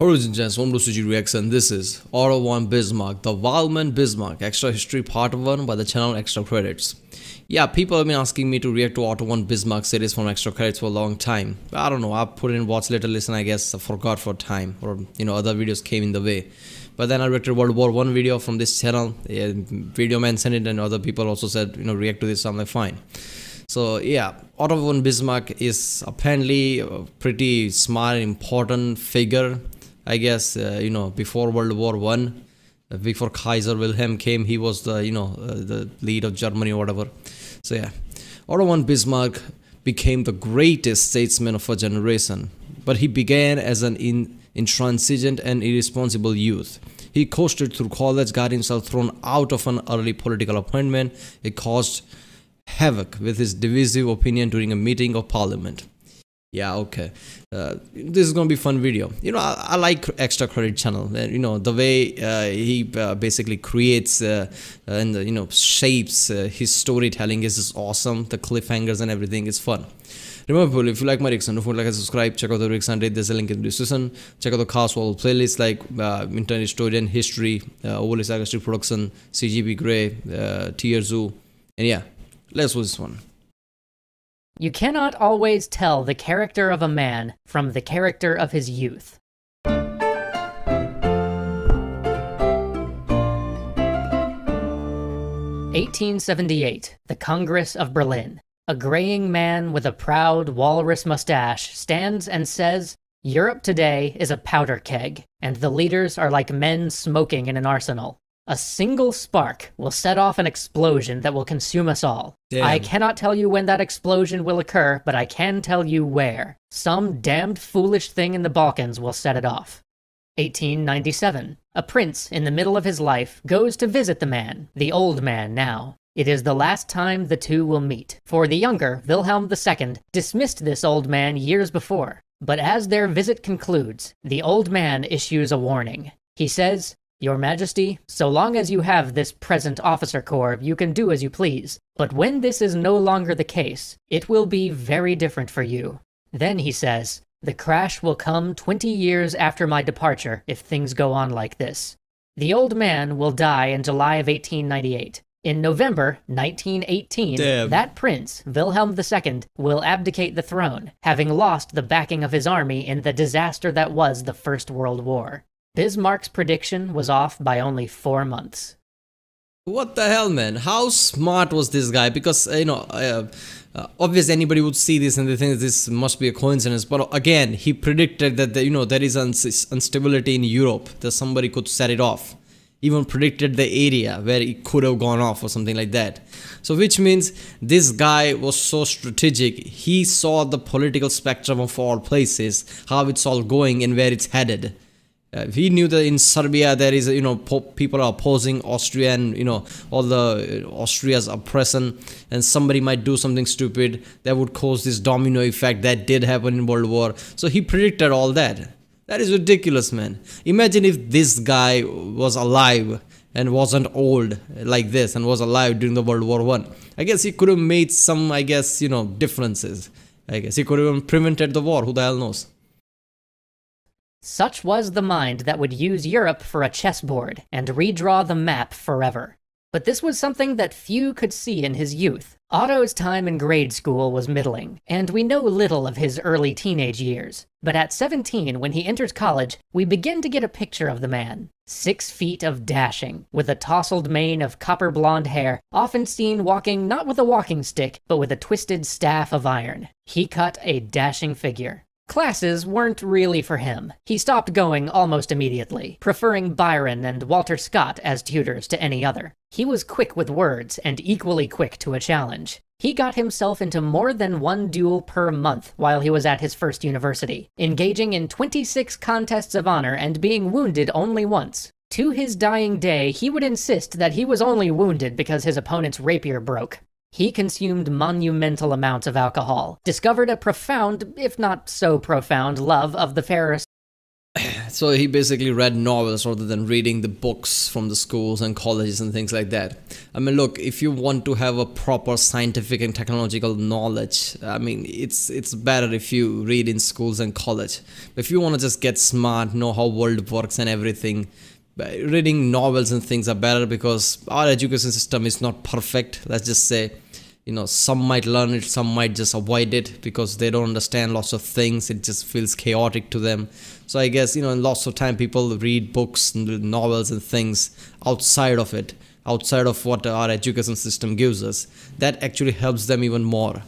Origin Gents, Home CG Reaction. This is Otto von Bismarck, the Wallman Bismarck, Extra History Part 1 by the channel Extra Credits. Yeah, people have been asking me to react to Otto von Bismarck series from Extra Credits for a long time. I don't know, I put in watch later listen, I guess I forgot for time, or other videos came in the way. But then I reacted World War I video from this channel. Video man sent it and other people also said, react to this, so I'm like, fine. So yeah, Otto von Bismarck is apparently a pretty smart, important figure. I guess, before World War I, before Kaiser Wilhelm came, he was the, the lead of Germany or whatever. So yeah, Otto von Bismarck became the greatest statesman of a generation. But he began as an intransigent and irresponsible youth. He coasted through college, got himself thrown out of an early political appointment. It caused havoc with his divisive opinion during a meeting of parliament. Yeah, okay. This is gonna be a fun video. I like Extra Credit channel. The way he basically creates and shapes his storytelling is just awesome. The cliffhangers and everything is fun. Remember, if you like my reaction, don't forget to subscribe. Check out the reaction. There's a link in the description. Check out the cast wall playlists like Internet Historian, History, Overly Sarcastic Production, CGB Grey, Tier Zoo, and yeah, let's watch this one. You cannot always tell the character of a man from the character of his youth. 1878, the Congress of Berlin. A graying man with a proud walrus mustache stands and says, "Europe today is a powder keg, and the leaders are like men smoking in an arsenal. A single spark will set off an explosion that will consume us all. Damn. I cannot tell you when that explosion will occur, but I can tell you where. Some damned foolish thing in the Balkans will set it off." 1897. A prince in the middle of his life goes to visit the man, the old man now. It is the last time the two will meet, for the younger, Wilhelm II, dismissed this old man years before. But as their visit concludes, the old man issues a warning. He says, "Your Majesty, so long as you have this present officer corps, you can do as you please. But when this is no longer the case, it will be very different for you." Then he says, "The crash will come 20 years after my departure if things go on like this." The old man will die in July of 1898. In November 1918, that prince, Wilhelm II, will abdicate the throne, having lost the backing of his army in the disaster that was the First World War. Bismarck's prediction was off by only 4 months. What the hell, man? How smart was this guy? Because, obviously anybody would see this and they think this must be a coincidence. But again, he predicted that, there is instability in Europe, that somebody could set it off. Even predicted the area where it could have gone off or something like that. So which means this guy was so strategic. He saw the political spectrum of all places, how it's all going and where it's headed. He knew that in Serbia there is, people are opposing Austria and, all the Austria's oppression, and somebody might do something stupid that would cause this domino effect that did happen in World War. So he predicted all that. That is ridiculous, man. Imagine if this guy was alive and wasn't old like this and was alive during the World War I. I guess he could have made some, differences. I guess he could have even prevented the war. Who the hell knows? Such was the mind that would use Europe for a chessboard and redraw the map forever. But this was something that few could see in his youth. Otto's time in grade school was middling, and we know little of his early teenage years. But at 17, when he enters college, we begin to get a picture of the man. 6 feet of dashing, with a tousled mane of copper blonde hair, often seen walking not with a walking stick, but with a twisted staff of iron. He cut a dashing figure. Classes weren't really for him. He stopped going almost immediately, preferring Byron and Walter Scott as tutors to any other. He was quick with words and equally quick to a challenge. He got himself into more than 1 duel per month while he was at his first university, engaging in 26 contests of honor and being wounded only once. To his dying day, he would insist that he was only wounded because his opponent's rapier broke. He consumed monumental amounts of alcohol, discovered a profound, if not so profound, love of the Ferris. So he basically read novels rather than reading the books from the schools and colleges and things like that. I mean, look, if you want to have a proper scientific and technological knowledge, I mean, it's better if you read in schools and college. But if you want to just get smart, know how world works and everything, reading novels and things are better, because our education system is not perfect. Let's just say, some might learn it, some might just avoid it because they don't understand lots of things. It just feels chaotic to them. So I guess, in lots of time people read books and novels and things outside of it, outside of what our education system gives us. That actually helps them even more.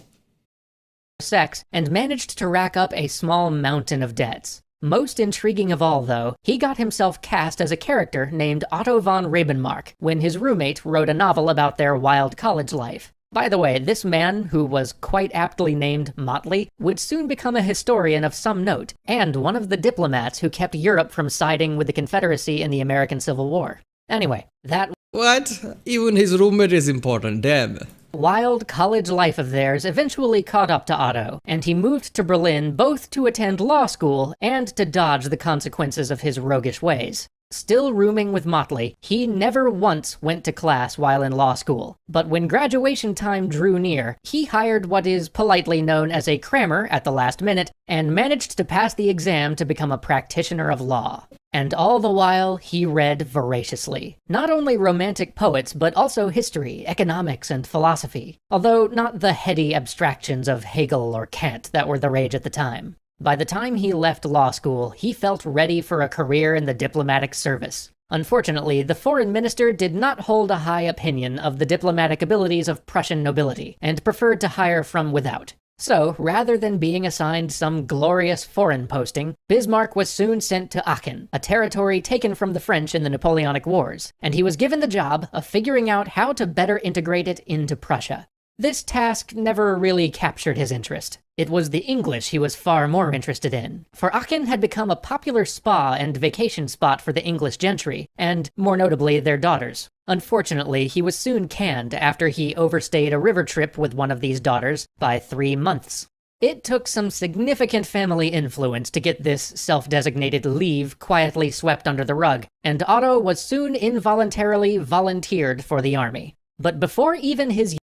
Sex, and managed to rack up a small mountain of debts. Most intriguing of all, though, he got himself cast as a character named Otto von Rabenmark when his roommate wrote a novel about their wild college life. By the way, this man, who was quite aptly named Motley, would soon become a historian of some note, and one of the diplomats who kept Europe from siding with the Confederacy in the American Civil War. Anyway, that... What? Even his roommate is important, damn. Wild college life of theirs eventually caught up to Otto, and he moved to Berlin both to attend law school and to dodge the consequences of his roguish ways. Still rooming with Motley, he never once went to class while in law school. But when graduation time drew near, he hired what is politely known as a crammer at the last minute, and managed to pass the exam to become a practitioner of law. And all the while, he read voraciously. Not only romantic poets, but also history, economics, and philosophy. Although not the heady abstractions of Hegel or Kant that were the rage at the time. By the time he left law school, he felt ready for a career in the diplomatic service. Unfortunately, the foreign minister did not hold a high opinion of the diplomatic abilities of Prussian nobility, and preferred to hire from without. So, rather than being assigned some glorious foreign posting, Bismarck was soon sent to Aachen, a territory taken from the French in the Napoleonic Wars, and he was given the job of figuring out how to better integrate it into Prussia. This task never really captured his interest. It was the English he was far more interested in, for Aachen had become a popular spa and vacation spot for the English gentry, and, more notably, their daughters. Unfortunately, he was soon canned after he overstayed a river trip with one of these daughters by 3 months. It took some significant family influence to get this self-designated leave quietly swept under the rug, and Otto was soon involuntarily volunteered for the army. But before even his...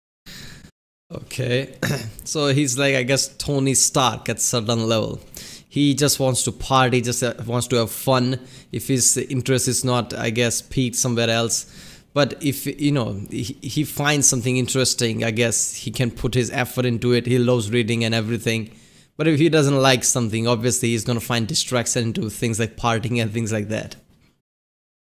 Okay, so he's like, I guess, Tony Stark at certain level. He just wants to party, just wants to have fun. If his interest is not, I guess, peaked somewhere else. But if, he finds something interesting, I guess he can put his effort into it. He loves reading and everything. But if he doesn't like something, obviously he's going to find distraction into things like partying and things like that.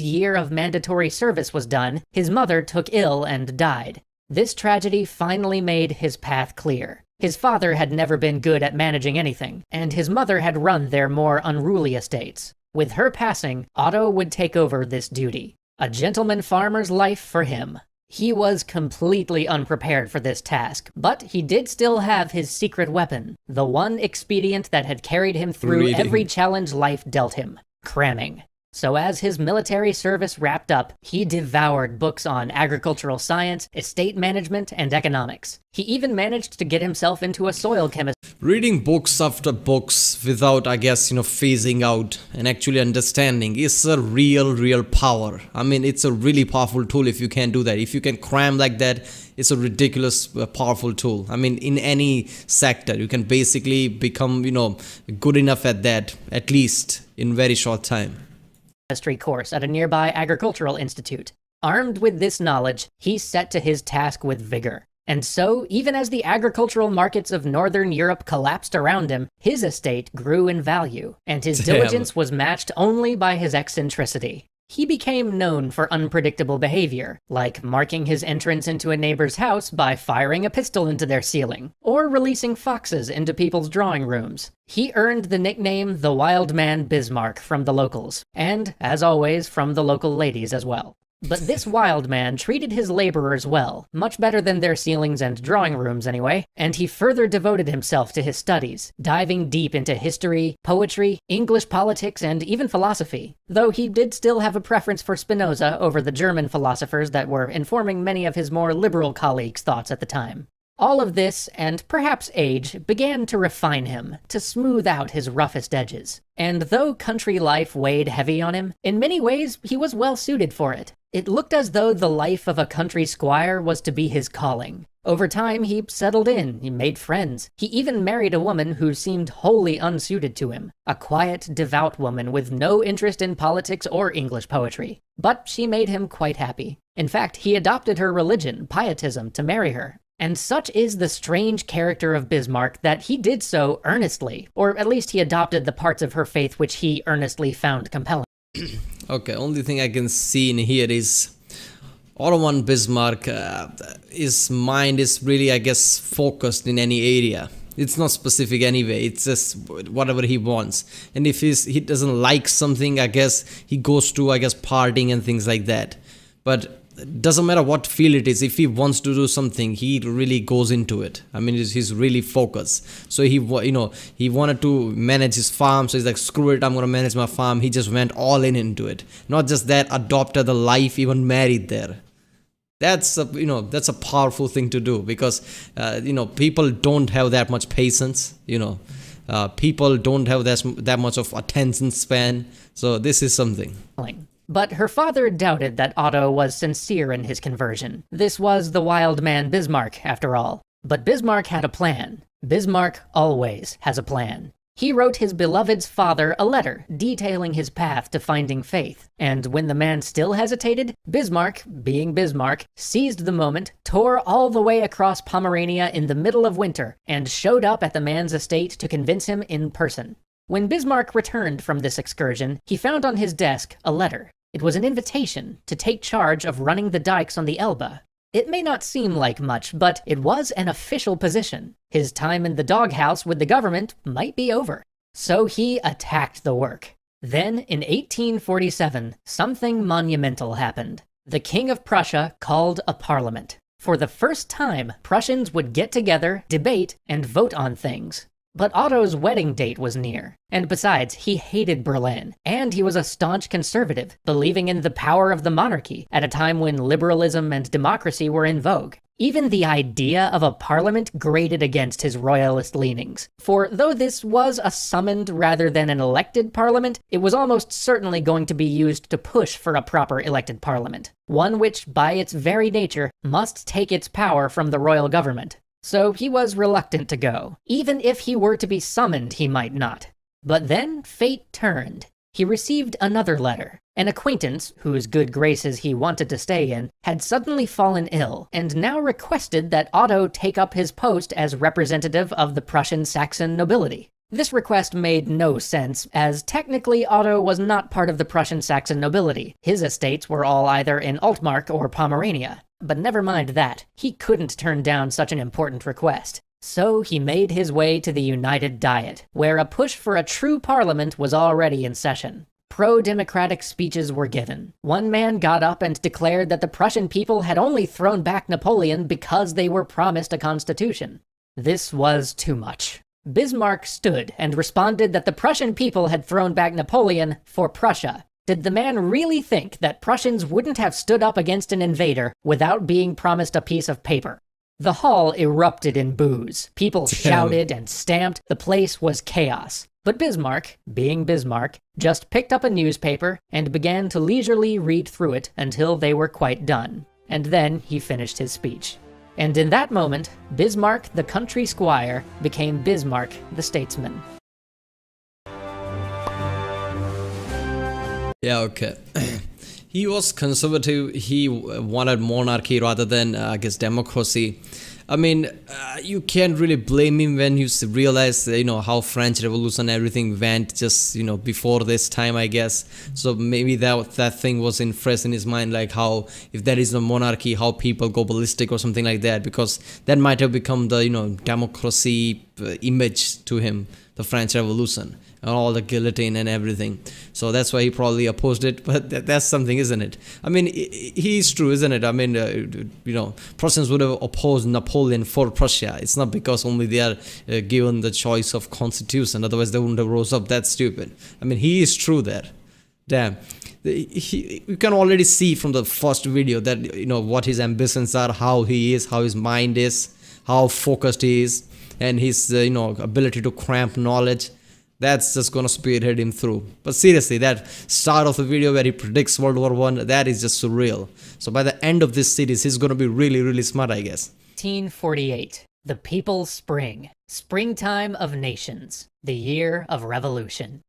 Year of mandatory service was done, his mother took ill and died. This tragedy finally made his path clear. His father had never been good at managing anything, and his mother had run their more unruly estates. With her passing, Otto would take over this duty. A gentleman farmer's life for him. He was completely unprepared for this task, but he did still have his secret weapon, the one expedient that had carried him through every challenge life dealt him: cramming. So as his military service wrapped up, he devoured books on agricultural science, estate management, and economics. He even managed to get himself into a soil chemistry. Reading books after books without, I guess, phasing out and actually understanding is a real power. I mean, it's a really powerful tool if you can do that. If you can cram like that, it's a ridiculous powerful tool. I mean, in any sector, you can basically become, good enough at that, at least in very short time. Course at a nearby agricultural institute. Armed with this knowledge, he set to his task with vigor. And so, even as the agricultural markets of Northern Europe collapsed around him, his estate grew in value, and his diligence was matched only by his eccentricity. He became known for unpredictable behavior, like marking his entrance into a neighbor's house by firing a pistol into their ceiling, or releasing foxes into people's drawing rooms. He earned the nickname the Wild Man Bismarck from the locals, and, as always, from the local ladies as well. But this wild man treated his laborers well, much better than their ceilings and drawing rooms anyway, and he further devoted himself to his studies, diving deep into history, poetry, English politics, and even philosophy, though he did still have a preference for Spinoza over the German philosophers that were informing many of his more liberal colleagues' thoughts at the time. All of this, and perhaps age, began to refine him, to smooth out his roughest edges. And though country life weighed heavy on him, in many ways he was well suited for it. It looked as though the life of a country squire was to be his calling. Over time, he settled in, he made friends. He even married a woman who seemed wholly unsuited to him, a quiet, devout woman with no interest in politics or English poetry. But she made him quite happy. In fact, he adopted her religion, pietism, to marry her. And such is the strange character of Bismarck that he did so earnestly, or at least he adopted the parts of her faith which he earnestly found compelling. Okay, only thing I can see in here is Otto von Bismarck, his mind is really, I guess, focused in any area. It's not specific anyway, it's just whatever he wants. And if he doesn't like something, I guess he goes to, partying and things like that. But it doesn't matter what field it is, if he wants to do something, he really goes into it. I mean, he's really focused. So he wanted to manage his farm, so he's like, screw it, I'm gonna manage my farm. He just went all in into it. Not just that, adopted the life, even married there. That's a powerful thing to do, because people don't have that much patience. People don't have that much of attention span. So this is something. But her father doubted that Otto was sincere in his conversion. This was the wild man Bismarck, after all. But Bismarck had a plan. Bismarck always has a plan. He wrote his beloved's father a letter detailing his path to finding faith. And when the man still hesitated, Bismarck, being Bismarck, seized the moment, tore all the way across Pomerania in the middle of winter, and showed up at the man's estate to convince him in person. When Bismarck returned from this excursion, he found on his desk a letter. It was an invitation to take charge of running the dikes on the Elbe. It may not seem like much, but it was an official position. His time in the doghouse with the government might be over. So he attacked the work. Then, in 1847, something monumental happened. The King of Prussia called a parliament. For the first time, Prussians would get together, debate, and vote on things. But Otto's wedding date was near, and besides, he hated Berlin, and he was a staunch conservative, believing in the power of the monarchy at a time when liberalism and democracy were in vogue. Even the idea of a parliament grated against his royalist leanings, for though this was a summoned rather than an elected parliament, it was almost certainly going to be used to push for a proper elected parliament, one which, by its very nature, must take its power from the royal government. So he was reluctant to go. Even if he were to be summoned, he might not. But then fate turned. He received another letter. An acquaintance, whose good graces he wanted to stay in, had suddenly fallen ill, and now requested that Otto take up his post as representative of the Prussian Saxon nobility. This request made no sense, as technically Otto was not part of the Prussian Saxon nobility. His estates were all either in Altmark or Pomerania. But never mind that, he couldn't turn down such an important request. So he made his way to the United Diet, where a push for a true parliament was already in session. Pro-democratic speeches were given. One man got up and declared that the Prussian people had only thrown back Napoleon because they were promised a constitution. This was too much. Bismarck stood and responded that the Prussian people had thrown back Napoleon for Prussia. Did the man really think that Prussians wouldn't have stood up against an invader without being promised a piece of paper? The hall erupted in boos. People shouted and stamped. The place was chaos. But Bismarck, being Bismarck, just picked up a newspaper and began to leisurely read through it until they were quite done. And then he finished his speech. And in that moment, Bismarck the country squire became Bismarck the statesman. Yeah, okay. He was conservative. He wanted monarchy rather than, democracy. I mean, you can't really blame him when you realize, how French Revolution, everything went just, before this time, I guess. So maybe that thing was fresh in his mind, like how, if there is no monarchy, how people go ballistic or something like that, because that might have become the, democracy image to him, the French Revolution. And all the guillotine and everything. So that's why he probably opposed it. But that's something, isn't it? I mean, he's true, isn't it? I mean, Prussians would have opposed Napoleon for Prussia. It's not because only they are given the choice of constitution. Otherwise, they wouldn't have rose up. That's stupid. I mean, he is true there. Damn. You can already see from the first video that, what his ambitions are, how he is, how his mind is, how focused he is, and his ability to cramp knowledge. That's just gonna spearhead him through. But seriously, that start of the video where he predicts World War One, that is just surreal. So by the end of this series, he's gonna be really, really smart, I guess. 1848. The People's Spring. Springtime of Nations. The Year of Revolution.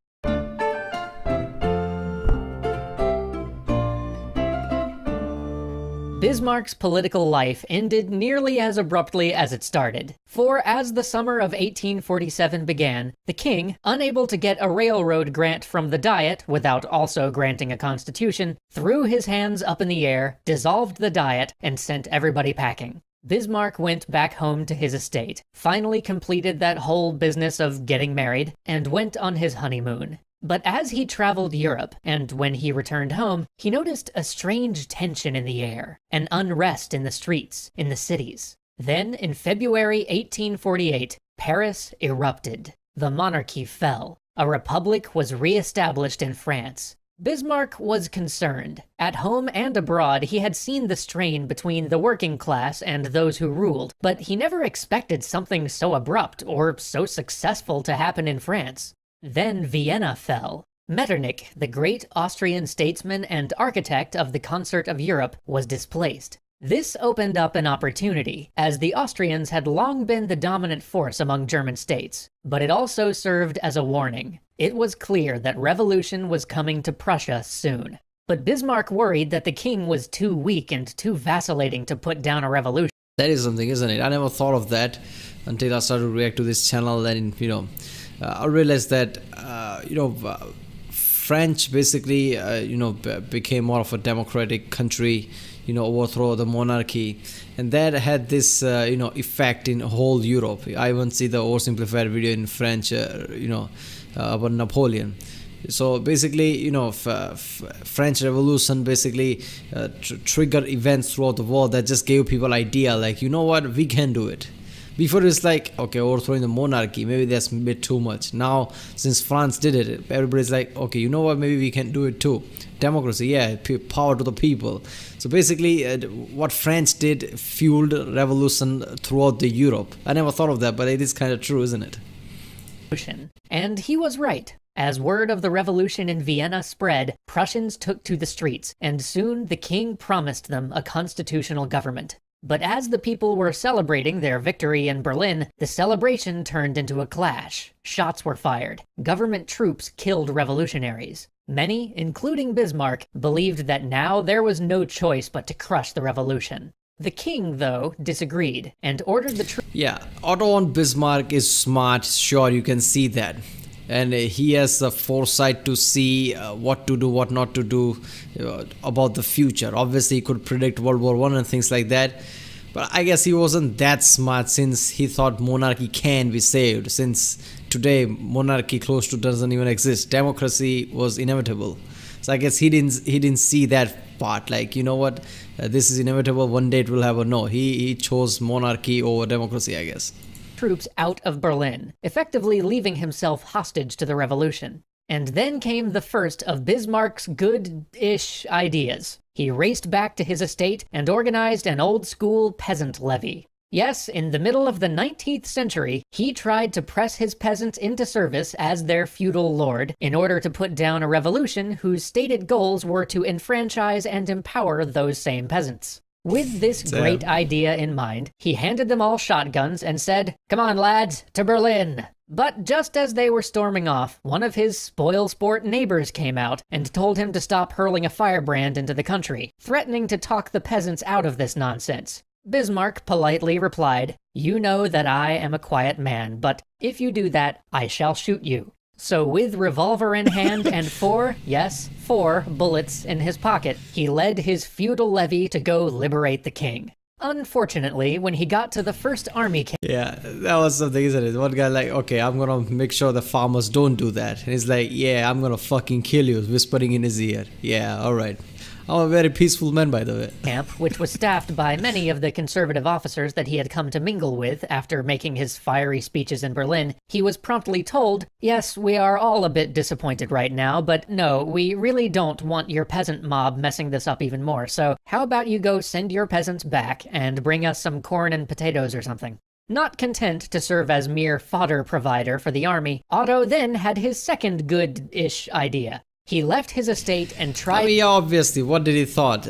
Bismarck's political life ended nearly as abruptly as it started. For as the summer of 1847 began, the king, unable to get a railroad grant from the Diet without also granting a constitution, threw his hands up in the air, dissolved the Diet, and sent everybody packing. Bismarck went back home to his estate, finally completed that whole business of getting married, and went on his honeymoon. But as he traveled Europe, and when he returned home, he noticed a strange tension in the air, an unrest in the streets, in the cities. Then, in February 1848, Paris erupted. The monarchy fell. A republic was re-established in France. Bismarck was concerned. At home and abroad, he had seen the strain between the working class and those who ruled, but he never expected something so abrupt or so successful to happen in France. Then Vienna fell. Metternich, the great Austrian statesman and architect of the Concert of Europe, was displaced. This opened up an opportunity, as the Austrians had long been the dominant force among German states, but it also served as a warning. It was clear that revolution was coming to Prussia soon. But Bismarck worried that the king was too weak and too vacillating to put down a revolution. That is something, isn't it? I never thought of that until I started to react to this channel, and I realized that French basically became more of a democratic country, overthrow the monarchy, and that had this effect in whole Europe. I even see the oversimplified video in French about Napoleon. So basically, French Revolution basically triggered events throughout the world that just gave people idea, like, you know what, we can do it. Before it's like, okay, overthrowing the monarchy, maybe that's a bit too much. Now, since France did it, everybody's like, okay, you know what, maybe we can do it too. Democracy, yeah, power to the people. So basically, what France did fueled revolution throughout the Europe. I never thought of that, but it is kind of true, isn't it? And he was right. As word of the revolution in Vienna spread, Prussians took to the streets, and soon the king promised them a constitutional government. But as the people were celebrating their victory in Berlin, the celebration turned into a clash. Shots were fired. Government troops killed revolutionaries. Many, including Bismarck, believed that now there was no choice but to crush the revolution. The king, though, disagreed, and ordered the troops. Yeah, Otto von Bismarck is smart, sure, you can see that. And he has the foresight to see what to do, what not to do about the future. Obviously, he could predict World War I and things like that. But I guess he wasn't that smart, since he thought monarchy can be saved. Since today, monarchy close to doesn't even exist. Democracy was inevitable. So I guess he didn't see that part. Like, you know what, this is inevitable. One day it will have a no. He chose monarchy over democracy, I guess. Troops out of Berlin, effectively leaving himself hostage to the revolution. And then came the first of Bismarck's good-ish ideas. He raced back to his estate and organized an old-school peasant levy. Yes, in the middle of the 19th century, he tried to press his peasants into service as their feudal lord in order to put down a revolution whose stated goals were to enfranchise and empower those same peasants. With this great idea in mind, he handed them all shotguns and said, "Come on, lads, to Berlin." But just as they were storming off, one of his spoil-sport neighbors came out and told him to stop hurling a firebrand into the country, threatening to talk the peasants out of this nonsense. Bismarck politely replied, "You know that I am a quiet man, but if you do that, I shall shoot you." So with revolver in hand and four bullets in his pocket, he led his feudal levy to go liberate the king. Unfortunately, when he got to the first army camp... Yeah, that was something, isn't it? One guy like, okay, I'm gonna make sure the farmers don't do that. And he's like, yeah, I'm gonna fucking kill you, whispering in his ear. Yeah, alright. I'm a very peaceful man, by the way. Camp, which was staffed by many of the conservative officers that he had come to mingle with after making his fiery speeches in Berlin, he was promptly told, "Yes, we are all a bit disappointed right now, but no, we really don't want your peasant mob messing this up even more, so how about you go send your peasants back and bring us some corn and potatoes or something?" Not content to serve as mere fodder provider for the army, Otto then had his second good-ish idea. He left his estate and tried— I mean, yeah, obviously, what did he thought?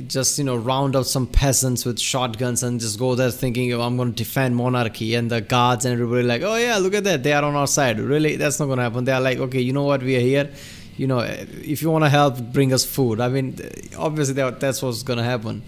Just, round up some peasants with shotguns and just go there thinking, oh, I'm going to defend monarchy, and the guards and everybody like, oh yeah, look at that, they are on our side. Really? That's not going to happen. They are like, okay, you know what, we are here. If you want to help, bring us food. I mean, obviously that's what's going to happen.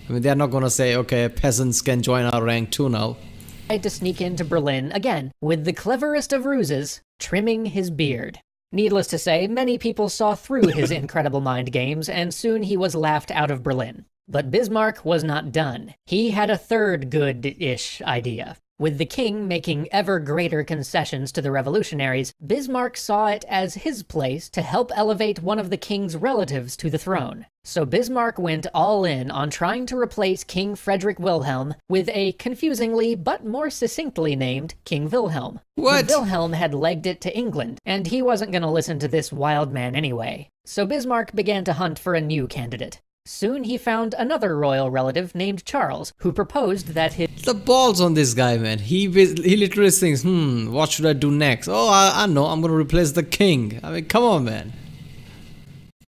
I mean, they're not going to say, okay, peasants can join our rank too now. Tried to sneak into Berlin, again, with the cleverest of ruses, trimming his beard. Needless to say, many people saw through his incredible mind games, and soon he was laughed out of Berlin. But Bismarck was not done. He had a third good-ish idea. With the king making ever greater concessions to the revolutionaries, Bismarck saw it as his place to help elevate one of the king's relatives to the throne. So Bismarck went all in on trying to replace King Frederick Wilhelm with a confusingly but more succinctly named King Wilhelm. What? But Wilhelm had legged it to England, and he wasn't going to listen to this wild man anyway. So Bismarck began to hunt for a new candidate. Soon he found another royal relative named Charles, who proposed that his— The balls on this guy, man. He literally thinks, what should I do next? Oh, I know, I'm going to replace the king. I mean, come on, man.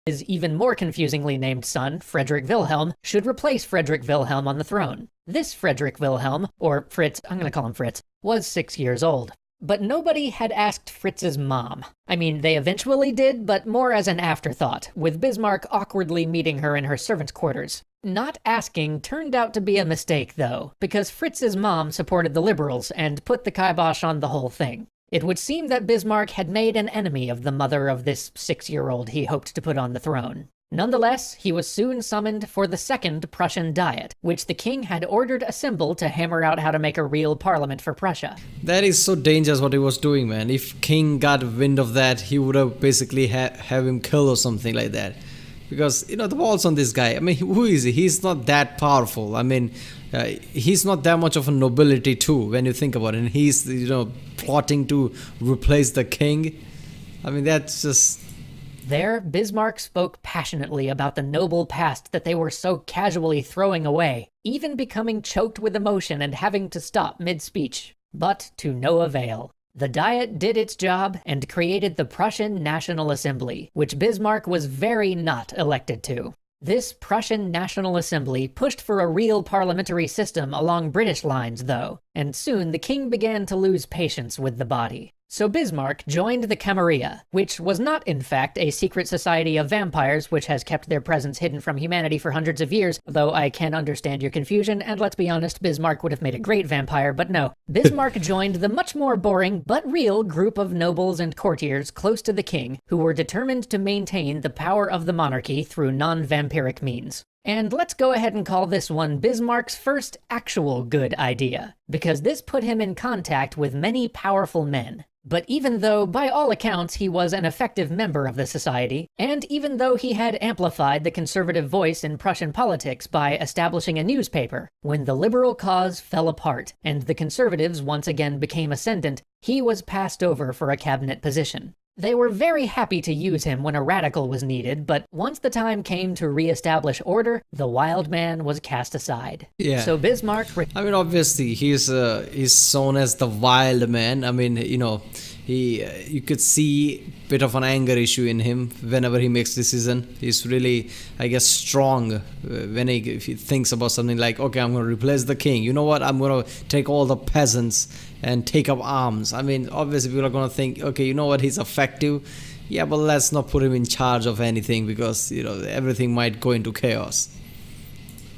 His even more confusingly named son, Frederick Wilhelm, should replace Frederick Wilhelm on the throne. This Frederick Wilhelm, or Fritz, I'm going to call him Fritz, was 6 years old. But nobody had asked Fritz's mom. I mean, they eventually did, but more as an afterthought, with Bismarck awkwardly meeting her in her servants' quarters. Not asking turned out to be a mistake, though, because Fritz's mom supported the liberals and put the kibosh on the whole thing. It would seem that Bismarck had made an enemy of the mother of this 6-year-old he hoped to put on the throne. Nonetheless, he was soon summoned for the Second Prussian Diet, which the king had ordered assembled to hammer out how to make a real parliament for Prussia. That is so dangerous what he was doing, man. If king got wind of that, he would have basically have him killed or something like that. Because, the balls on this guy, I mean, who is he? He's not that powerful. I mean, he's not that much of a nobility too, when you think about it. And he's, plotting to replace the king. I mean, that's just... There, Bismarck spoke passionately about the noble past that they were so casually throwing away, even becoming choked with emotion and having to stop mid-speech. But to no avail. The Diet did its job and created the Prussian National Assembly, which Bismarck was very not elected to. This Prussian National Assembly pushed for a real parliamentary system along British lines, though, and soon the king began to lose patience with the body. So Bismarck joined the Camarilla, which was not in fact a secret society of vampires which has kept their presence hidden from humanity for hundreds of years, though I can understand your confusion, and let's be honest, Bismarck would have made a great vampire, but no. Bismarck joined the much more boring but real group of nobles and courtiers close to the king who were determined to maintain the power of the monarchy through non-vampiric means. And let's go ahead and call this one Bismarck's first actual good idea, because this put him in contact with many powerful men. But even though, by all accounts, he was an effective member of the society, and even though he had amplified the conservative voice in Prussian politics by establishing a newspaper, when the liberal cause fell apart and the conservatives once again became ascendant, he was passed over for a cabinet position. They were very happy to use him when a radical was needed, but once the time came to re-establish order, the wild man was cast aside. Yeah. So Bismarck... I mean, obviously, he's shown as the wild man. I mean, you could see a bit of an anger issue in him whenever he makes decision. He's really, I guess, strong if he thinks about something like, okay, I'm going to replace the king. You know what? I'm going to take all the peasants and take up arms. I mean, obviously, people are going to think, okay, you know what? He's effective. Yeah, but let's not put him in charge of anything because, everything might go into chaos.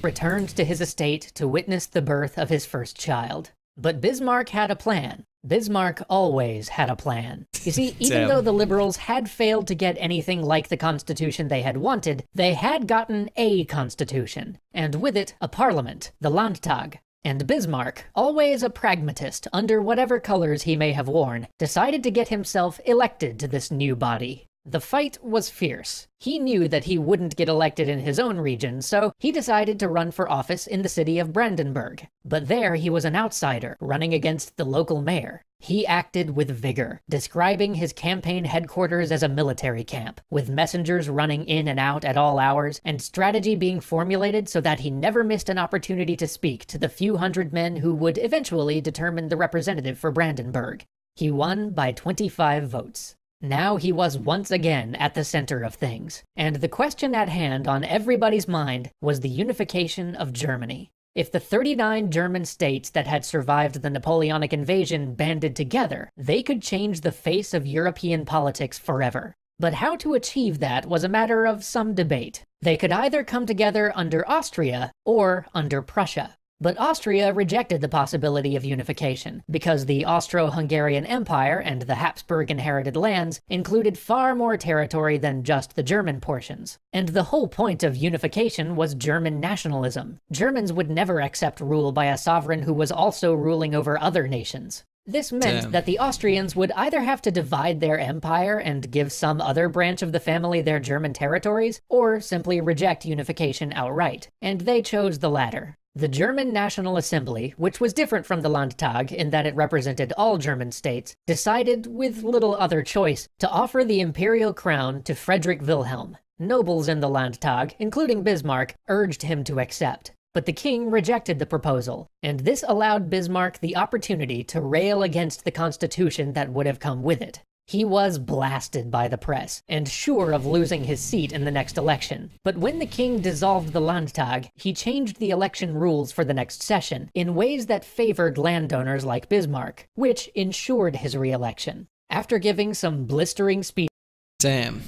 Returned to his estate to witness the birth of his first child. But Bismarck had a plan. Bismarck always had a plan. You see, even though the liberals had failed to get anything like the constitution they had wanted, they had gotten a constitution, and with it, a parliament, the Landtag. And Bismarck, always a pragmatist under whatever colors he may have worn, decided to get himself elected to this new body. The fight was fierce. He knew that he wouldn't get elected in his own region, so he decided to run for office in the city of Brandenburg. But there he was an outsider, running against the local mayor. He acted with vigor, describing his campaign headquarters as a military camp, with messengers running in and out at all hours, and strategy being formulated so that he never missed an opportunity to speak to the few hundred men who would eventually determine the representative for Brandenburg. He won by 25 votes. Now he was once again at the center of things, and the question at hand on everybody's mind was the unification of Germany. If the 39 German states that had survived the Napoleonic invasion banded together, they could change the face of European politics forever. But how to achieve that was a matter of some debate. They could either come together under Austria or under Prussia. But Austria rejected the possibility of unification, because the Austro-Hungarian Empire and the Habsburg-inherited lands included far more territory than just the German portions. And the whole point of unification was German nationalism. Germans would never accept rule by a sovereign who was also ruling over other nations. This meant that the Austrians would either have to divide their empire and give some other branch of the family their German territories, or simply reject unification outright, and they chose the latter. The German National Assembly, which was different from the Landtag in that it represented all German states, decided, with little other choice, to offer the imperial crown to Frederick Wilhelm. Nobles in the Landtag, including Bismarck, urged him to accept. But the king rejected the proposal, and this allowed Bismarck the opportunity to rail against the constitution that would have come with it. He was blasted by the press, and sure of losing his seat in the next election. But when the king dissolved the Landtag, he changed the election rules for the next session in ways that favored landowners like Bismarck, which ensured his re-election. After giving some blistering speeches... Damn.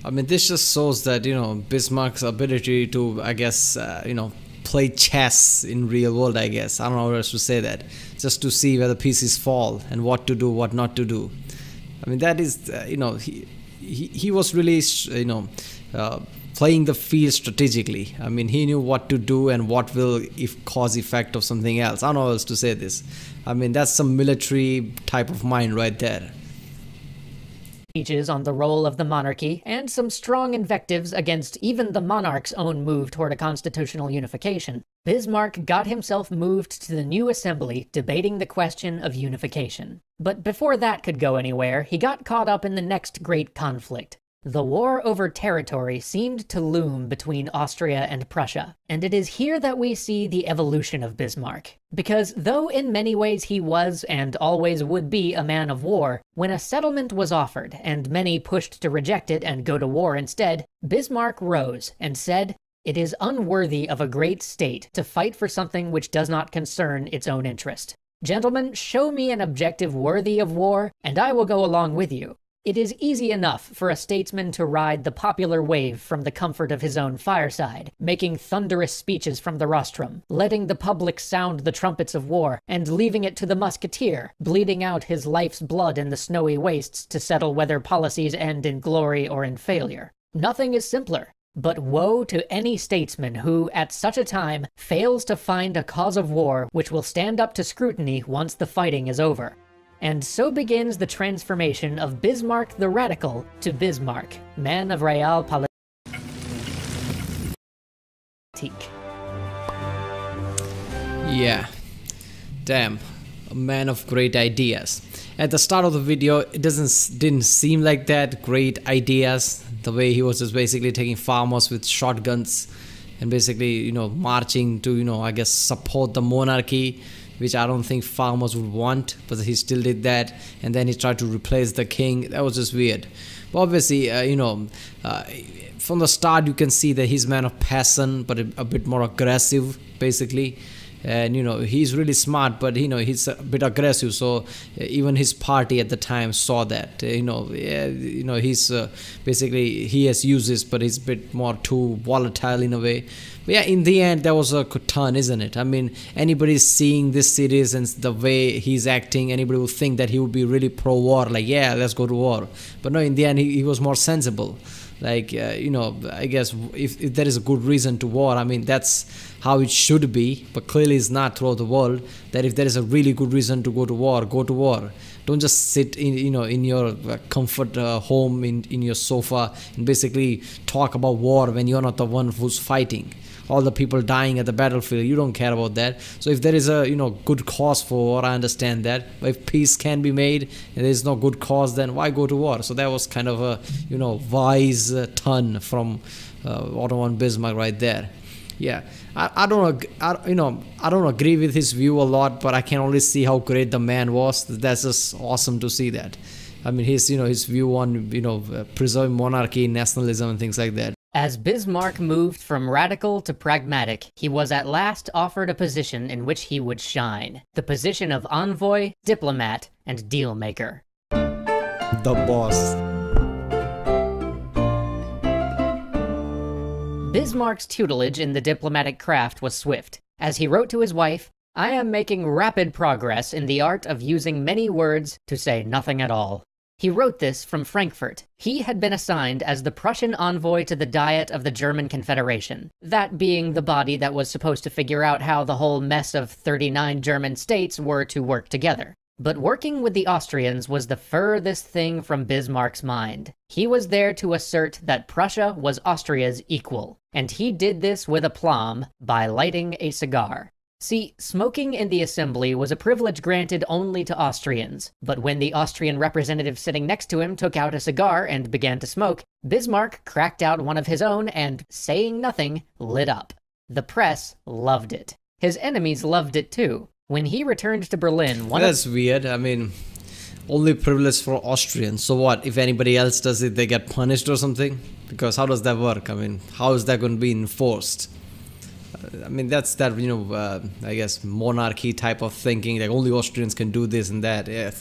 I mean, this just shows that, Bismarck's ability to, play chess in real world, I guess. I don't know how else to say that. Just to see where the pieces fall and what to do, what not to do. I mean, that is, he was really, playing the field strategically. I mean, he knew what to do and what will cause effect of something else. I don't know how else to say this. I mean, that's some military type of mind right there. Speeches on the role of the monarchy, and some strong invectives against even the monarch's own move toward a constitutional unification, Bismarck got himself moved to the new assembly debating the question of unification. But before that could go anywhere, he got caught up in the next great conflict. The war over territory seemed to loom between Austria and Prussia, and it is here that we see the evolution of Bismarck. Because though in many ways he was and always would be a man of war, when a settlement was offered and many pushed to reject it and go to war instead, Bismarck rose and said, "It is unworthy of a great state to fight for something which does not concern its own interest. Gentlemen, show me an objective worthy of war, and I will go along with you." It is easy enough for a statesman to ride the popular wave from the comfort of his own fireside, making thunderous speeches from the rostrum, letting the public sound the trumpets of war, and leaving it to the musketeer, bleeding out his life's blood in the snowy wastes to settle whether policies end in glory or in failure. Nothing is simpler. But woe to any statesman who, at such a time, fails to find a cause of war which will stand up to scrutiny once the fighting is over. And so begins the transformation of Bismarck the Radical to Bismarck, man of realpolitik. Yeah, damn, a man of great ideas. At the start of the video, it didn't seem like that great ideas. The way he was just basically taking farmers with shotguns and basically, marching to, support the monarchy, which I don't think farmers would want, but he still did that. And then he tried to replace the king. That was just weird. But obviously, from the start, you can see that he's a man of passion, but a bit more aggressive, basically. And he's really smart, but he's a bit aggressive, so even his party at the time saw that. He's basically, he has uses, but he's a bit more too volatile in a way. But yeah, in the end, that was a good turn, isn't it? I mean, anybody seeing this series and the way he's acting, anybody would think that he would be really pro-war, like, yeah, let's go to war. But no, in the end, he was more sensible. Like, I guess if there is a good reason to war, I mean, that's how it should be, but clearly it's not throughout the world, that if there is a really good reason to go to war, go to war. Don't just sit in in your comfort home in your sofa and basically talk about war when you're not the one who's fighting. All the people dying at the battlefield, you don't care about that. So if there is a good cause for war, I understand that. But if peace can be made and there is no good cause, then why go to war? So that was kind of a wise turn from Otto von Bismarck right there. Yeah, I don't agree with his view a lot, but I can only see how great the man was. That's just awesome to see that. I mean, his view on preserving monarchy, nationalism, and things like that. As Bismarck moved from radical to pragmatic, he was at last offered a position in which he would shine. The position of envoy, diplomat, and deal maker. The boss. Bismarck's tutelage in the diplomatic craft was swift. As he wrote to his wife, "I am making rapid progress in the art of using many words to say nothing at all." He wrote this from Frankfurt. He had been assigned as the Prussian envoy to the Diet of the German Confederation, that being the body that was supposed to figure out how the whole mess of 39 German states were to work together. But working with the Austrians was the furthest thing from Bismarck's mind. He was there to assert that Prussia was Austria's equal, and he did this with aplomb by lighting a cigar. See, smoking in the assembly was a privilege granted only to Austrians, but when the Austrian representative sitting next to him took out a cigar and began to smoke, Bismarck cracked out one of his own and, saying nothing, lit up. The press loved it. His enemies loved it too. When he returned to Berlin, That's weird. I mean, only privilege for Austrians. So what? If anybody else does it, they get punished or something? Because how does that work? I mean, how is that going to be enforced? I mean, that's that, I guess, monarchy type of thinking, like only Austrians can do this and that. Yeah.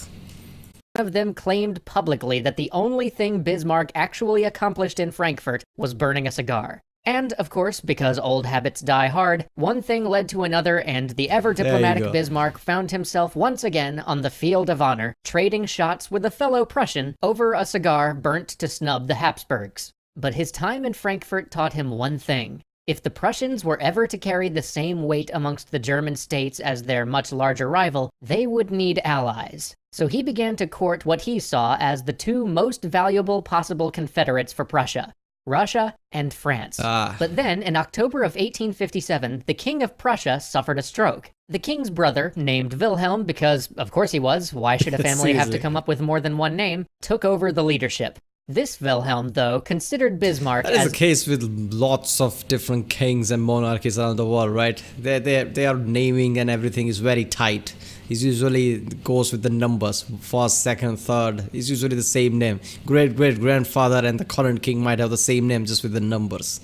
One of them claimed publicly that the only thing Bismarck actually accomplished in Frankfurt was burning a cigar. And, of course, because old habits die hard, one thing led to another, and the ever-diplomatic Bismarck found himself once again on the field of honor, trading shots with a fellow Prussian over a cigar burnt to snub the Habsburgs. But his time in Frankfurt taught him one thing. If the Prussians were ever to carry the same weight amongst the German states as their much larger rival, they would need allies. So he began to court what he saw as the two most valuable possible confederates for Prussia: Russia and France. But then, in October of 1857, the King of Prussia suffered a stroke. The king's brother, named Wilhelm, because of course he was, why should a family have to come up with more than one name, took over the leadership. This Wilhelm, though, considered Bismarck as... That is the case with lots of different kings and monarchies around the world, right? They are naming and everything is very tight. It usually goes with the numbers, first, second, third. It's usually the same name. Great-great-grandfather and the current king might have the same name, just with the numbers.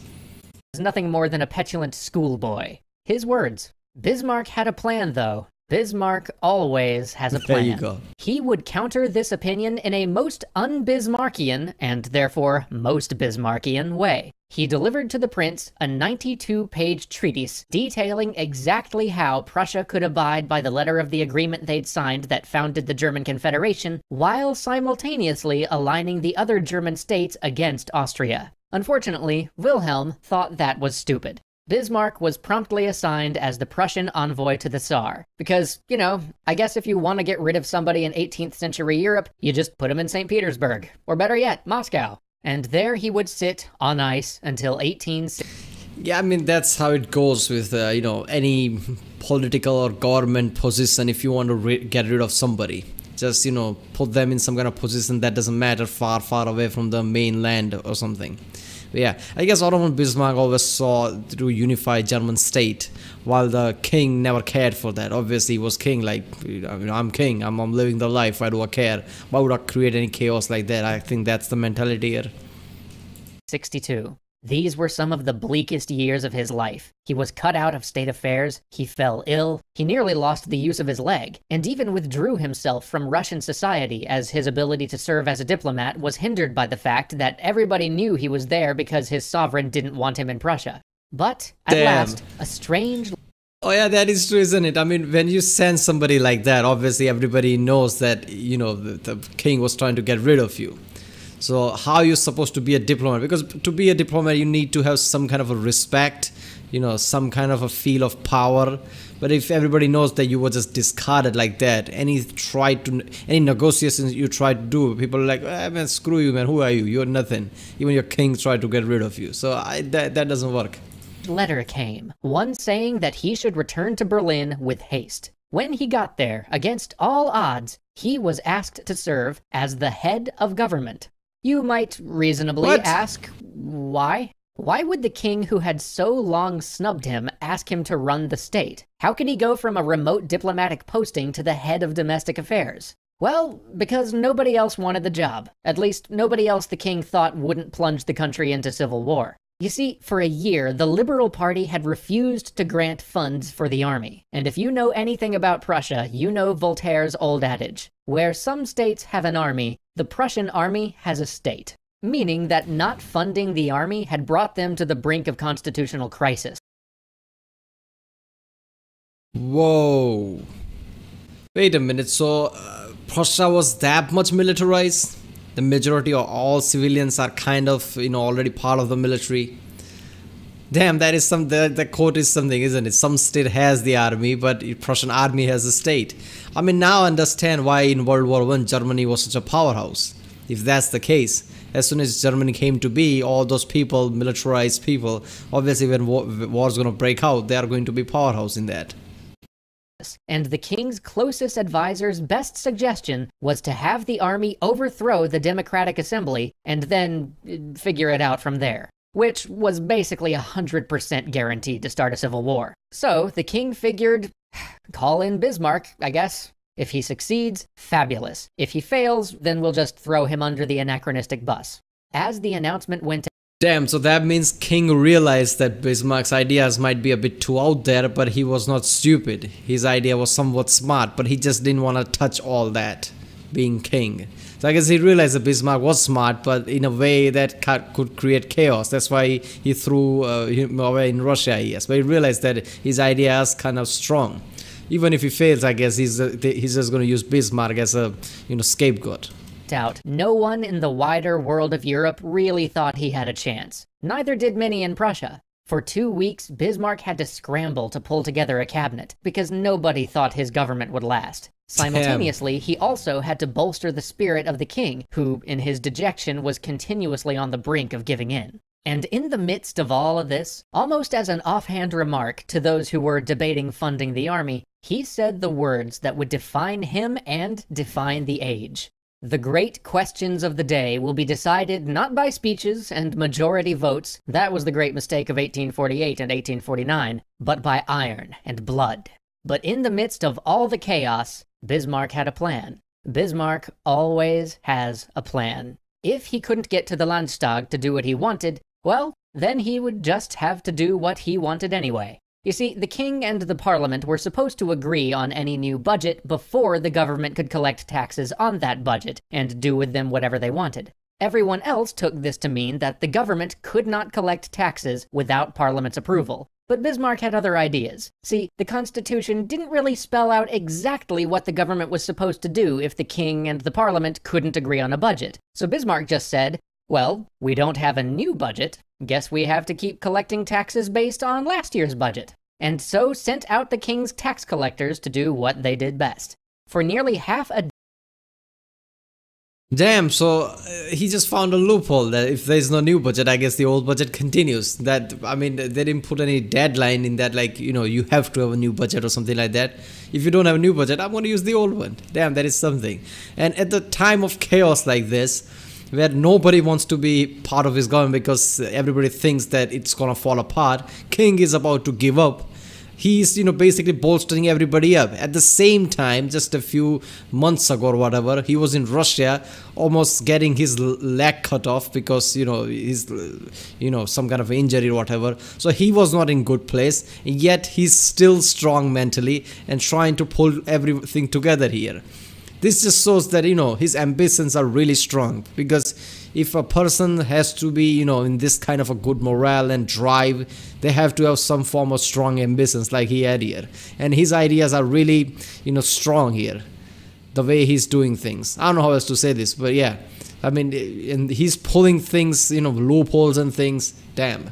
Nothing more than a petulant schoolboy. His words. Bismarck had a plan, though. Bismarck always has a plan. There you go. He would counter this opinion in a most un-Bismarckian, and therefore most Bismarckian, way. He delivered to the prince a 92-page treatise detailing exactly how Prussia could abide by the letter of the agreement they'd signed that founded the German Confederation, while simultaneously aligning the other German states against Austria. Unfortunately, Wilhelm thought that was stupid. Bismarck was promptly assigned as the Prussian envoy to the Tsar. Because, I guess if you want to get rid of somebody in 18th century Europe, you just put him in St. Petersburg. Or better yet, Moscow. And there he would sit on ice until 1860. Yeah, I mean, that's how it goes with, any political or government position. If you want to get rid of somebody, just, put them in some kind of position that doesn't matter, far, far away from the mainland or something. But yeah, I guess Otto von Bismarck always saw to unify German state, while the king never cared for that. Obviously, he was king, like, I'm king, I'm living the life, why do I care? Why would I create any chaos like that? I think that's the mentality here. 62. These were some of the bleakest years of his life. He was cut out of state affairs, he fell ill, he nearly lost the use of his leg, and even withdrew himself from Russian society as his ability to serve as a diplomat was hindered by the fact that everybody knew he was there because his sovereign didn't want him in Prussia. But, at last, a strange... Oh yeah, that is true, isn't it? I mean, when you send somebody like that, obviously everybody knows that, the king was trying to get rid of you. So how you supposed to be a diplomat? Because to be a diplomat, you need to have some kind of a respect, some kind of a feel of power. But if everybody knows that you were just discarded like that, any negotiations you try to do, people are like, man, screw you, man. Who are you? You're nothing. Even your king tried to get rid of you. So that doesn't work. Letter came, one saying that he should return to Berlin with haste. When he got there, against all odds, he was asked to serve as the head of government. You might reasonably ask, why? Why would the king who had so long snubbed him ask him to run the state? How could he go from a remote diplomatic posting to the head of domestic affairs? Well, because nobody else wanted the job. At least, nobody else the king thought wouldn't plunge the country into civil war. You see, for a year, the Liberal Party had refused to grant funds for the army. And if you know anything about Prussia, you know Voltaire's old adage, where some states have an army, the Prussian army has a state. Meaning that not funding the army had brought them to the brink of constitutional crisis. Whoa. Wait a minute, so Prussia was that much militarized? The majority of all civilians are kind of, already part of the military. Damn, that is the quote is something, isn't it? Some state has the army, but the Prussian army has a state. I mean, now I understand why in World War I, Germany was such a powerhouse. If that's the case, as soon as Germany came to be, all those people, militarized people, obviously when war's going to break out, they are going to be powerhouse in that. And the king's closest advisor's best suggestion was to have the army overthrow the Democratic Assembly and then figure it out from there, which was basically 100% guaranteed to start a civil war. So the king figured, call in Bismarck, I guess. If he succeeds, fabulous. If he fails, then we'll just throw him under the anachronistic bus. As the announcement went Damn, so that means King realized that Bismarck's ideas might be a bit too out there, but he was not stupid. His idea was somewhat smart, but he just didn't want to touch all that, being king. So I guess he realized that Bismarck was smart, but in a way that could create chaos. That's why he threw him away in Russia, yes. But he realized that his idea is kind of strong. Even if he fails, I guess he's just going to use Bismarck as a scapegoat. Out, no one in the wider world of Europe really thought he had a chance. Neither did many in Prussia. For 2 weeks, Bismarck had to scramble to pull together a cabinet, because nobody thought his government would last. Simultaneously, he also had to bolster the spirit of the king, who, in his dejection, was continuously on the brink of giving in. And in the midst of all of this, almost as an offhand remark to those who were debating funding the army, he said the words that would define him and define the age. The great questions of the day will be decided not by speeches and majority votes, that was the great mistake of 1848 and 1849, but by iron and blood. But in the midst of all the chaos, Bismarck had a plan. Bismarck always has a plan. If he couldn't get to the Landtag to do what he wanted, well, then he would just have to do what he wanted anyway. You see, the king and the parliament were supposed to agree on any new budget before the government could collect taxes on that budget and do with them whatever they wanted. Everyone else took this to mean that the government could not collect taxes without parliament's approval. But Bismarck had other ideas. See, the Constitution didn't really spell out exactly what the government was supposed to do if the king and the parliament couldn't agree on a budget. So Bismarck just said, well, we don't have a new budget. Guess we have to keep collecting taxes based on last year's budget. And so sent out the king's tax collectors to do what they did best. For nearly half a Damn, so he just found a loophole that if there's no new budget, I guess the old budget continues. That, I mean, they didn't put any deadline in that, like, you have to have a new budget or something like that. If you don't have a new budget, I'm going to use the old one. Damn, that is something. And at the time of chaos like this, where nobody wants to be part of his government because everybody thinks that it's gonna fall apart, King is about to give up. He's, basically bolstering everybody up. At the same time, just a few months ago or whatever, he was in Russia, almost getting his leg cut off because, he's, some kind of injury or whatever. So he was not in good place, yet he's still strong mentally and trying to pull everything together here. This just shows that, his ambitions are really strong, because if a person has to be, in this kind of a good morale and drive, they have to have some form of strong ambitions like he had here. And his ideas are really, strong here, the way he's doing things. I don't know how else to say this, but yeah. I mean, and he's pulling things, loopholes and things. Damn.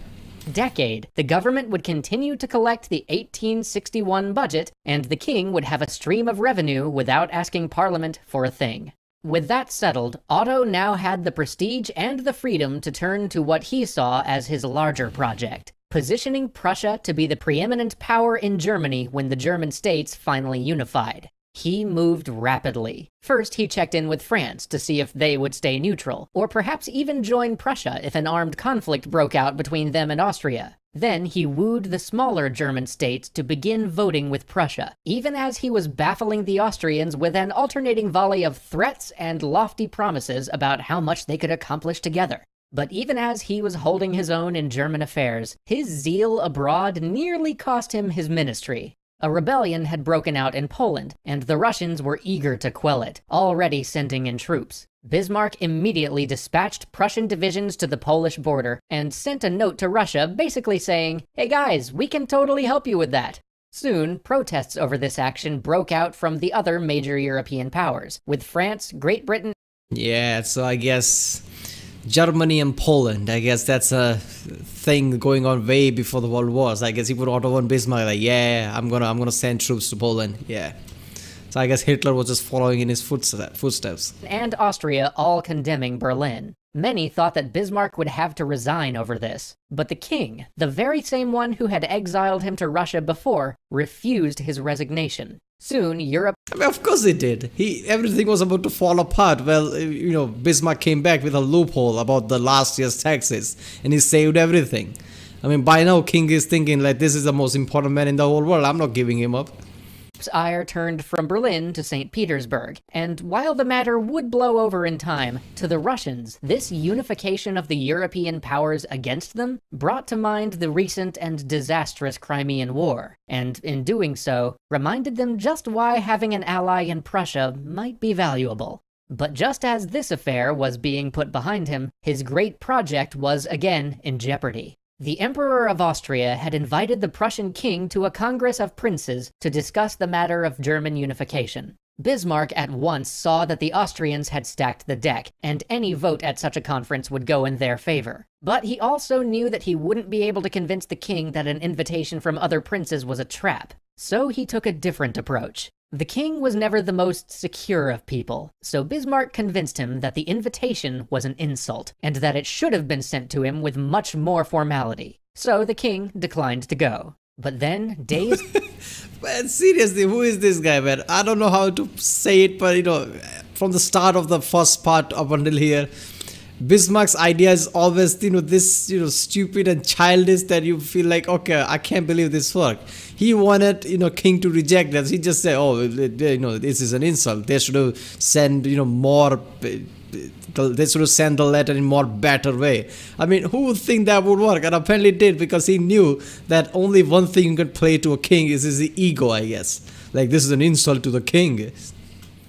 Decade, the government would continue to collect the 1861 budget, and the king would have a stream of revenue without asking Parliament for a thing. With that settled, Otto now had the prestige and the freedom to turn to what he saw as his larger project, positioning Prussia to be the preeminent power in Germany when the German states finally unified. He moved rapidly. First, he checked in with France to see if they would stay neutral, or perhaps even join Prussia if an armed conflict broke out between them and Austria. Then he wooed the smaller German states to begin voting with Prussia, even as he was baffling the Austrians with an alternating volley of threats and lofty promises about how much they could accomplish together. But even as he was holding his own in German affairs, his zeal abroad nearly cost him his ministry. A rebellion had broken out in Poland, and the Russians were eager to quell it, already sending in troops. Bismarck immediately dispatched Prussian divisions to the Polish border and sent a note to Russia basically saying, "Hey guys, we can totally help you with that." Soon, protests over this action broke out from the other major European powers, with France, Great Britain. Yeah, so I guess Germany and Poland, I guess that's a thing going on way before the World Wars. I guess he put Otto von Bismarck like, yeah, I'm gonna send troops to Poland. Yeah. So I guess Hitler was just following in his footsteps. And Austria all condemning Berlin. Many thought that Bismarck would have to resign over this, but the king, the very same one who had exiled him to Russia before, refused his resignation. Soon, Europe... I mean, of course he did. Everything was about to fall apart. Well, Bismarck came back with a loophole about the last year's taxes, and he saved everything. I mean, by now, King is thinking, like, this is the most important man in the whole world. I'm not giving him up. Ire turned from Berlin to St. Petersburg, and while the matter would blow over in time, to the Russians, this unification of the European powers against them brought to mind the recent and disastrous Crimean War, and in doing so, reminded them just why having an ally in Prussia might be valuable. But just as this affair was being put behind him, his great project was again in jeopardy. The Emperor of Austria had invited the Prussian king to a congress of princes to discuss the matter of German unification. Bismarck at once saw that the Austrians had stacked the deck, and any vote at such a conference would go in their favor. But he also knew that he wouldn't be able to convince the king that an invitation from other princes was a trap. So he took a different approach. The king was never the most secure of people, so Bismarck convinced him that the invitation was an insult, and that it should have been sent to him with much more formality. So the king declined to go. But then, days... Man, seriously, who is this guy, man? I don't know how to say it, but from the start of the first part up until here, Bismarck's idea is always, this, stupid and childish that you feel like, okay, I can't believe this worked. He wanted, king to reject that. He just said, oh, this is an insult. They should have sent, more, they should have sent the letter in more better way. I mean, who would think that would work? And apparently it did, because he knew that only one thing you can play to a king is his ego, I guess. Like, this is an insult to the king.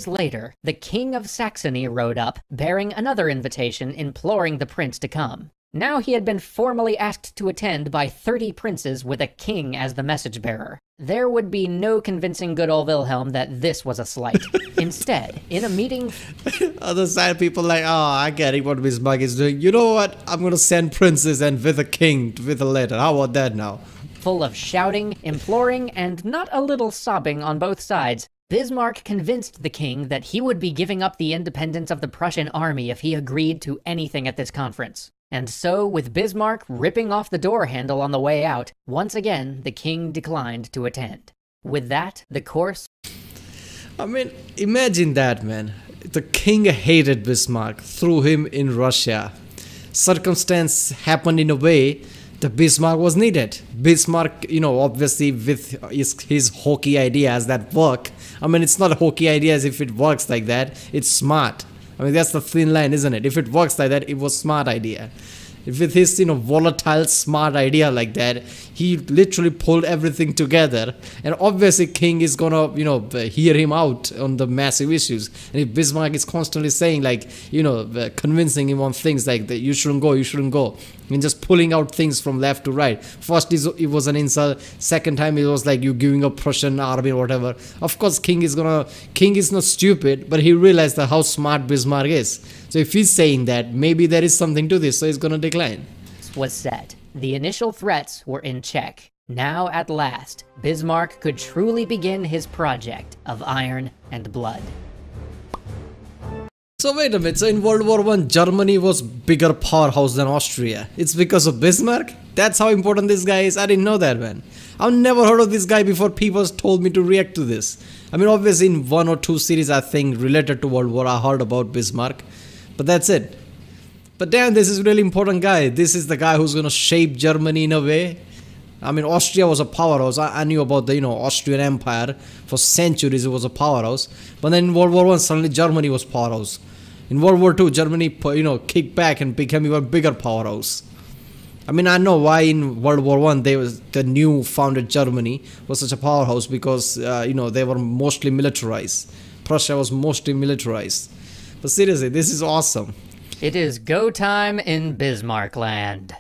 Later, the King of Saxony rode up, bearing another invitation imploring the prince to come. Now he had been formally asked to attend by 30 princes with a king as the message bearer. There would be no convincing good old Wilhelm that this was a slight. Instead, in a meeting... Other side people like, oh, I get it what Bismarck is doing. You know what? I'm gonna send princes and with a king with a letter. How about that now? Full of shouting, imploring, and not a little sobbing on both sides, Bismarck convinced the king that he would be giving up the independence of the Prussian army if he agreed to anything at this conference. And so, with Bismarck ripping off the door handle on the way out, once again, the king declined to attend. With that, the course... I mean, imagine that, man. The king hated Bismarck, threw him in Russia. Circumstance happened in a way that Bismarck was needed. Bismarck, obviously with his hokey ideas that work. I mean, it's not a hokey idea as if it works like that. It's smart. I mean, that's the thin line, isn't it? If it works like that, it was smart idea. With his, volatile, smart idea like that, he literally pulled everything together. And obviously, King is gonna, hear him out on the massive issues. And if Bismarck is constantly saying, like, convincing him on things like that, you shouldn't go, and just pulling out things from left to right. First, it was an insult. Second time, it was like you giving up Prussian army or whatever. Of course, King is not stupid, but he realized that how smart Bismarck is. So if he's saying that, maybe there is something to this, so he's gonna decline. Was set. The initial threats were in check. Now, at last, Bismarck could truly begin his project of iron and blood. So wait a minute, so in World War I, Germany was bigger powerhouse than Austria. It's because of Bismarck? That's how important this guy is? I didn't know that, man. I've never heard of this guy before people told me to react to this. I mean, obviously in 1 or 2 series, I think, related to World War, I heard about Bismarck. But that's it. But damn, this is a really important guy. This is the guy who's gonna shape Germany in a way. I mean, Austria was a powerhouse. I knew about the, Austrian Empire. For centuries, it was a powerhouse. But then in World War I, suddenly Germany was powerhouse. In World War II, Germany, kicked back and became even bigger powerhouse. I mean, I know why in World War I, the new founded Germany was such a powerhouse because, they were mostly militarized. Prussia was mostly militarized. But seriously, this is awesome. It is go time in Bismarck land.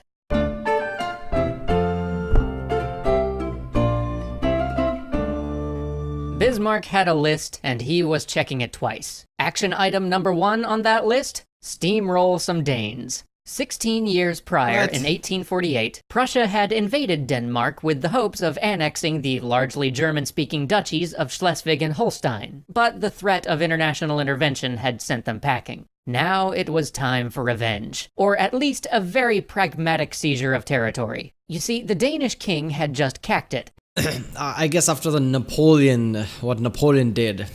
Bismarck had a list, and he was checking it twice. Action item number 1 on that list? Steamroll some Danes. 16 years prior, in 1848, Prussia had invaded Denmark with the hopes of annexing the largely German-speaking duchies of Schleswig and Holstein, but the threat of international intervention had sent them packing. Now it was time for revenge, or at least a very pragmatic seizure of territory. You see, the Danish king had just cacked it. I guess after what Napoleon did,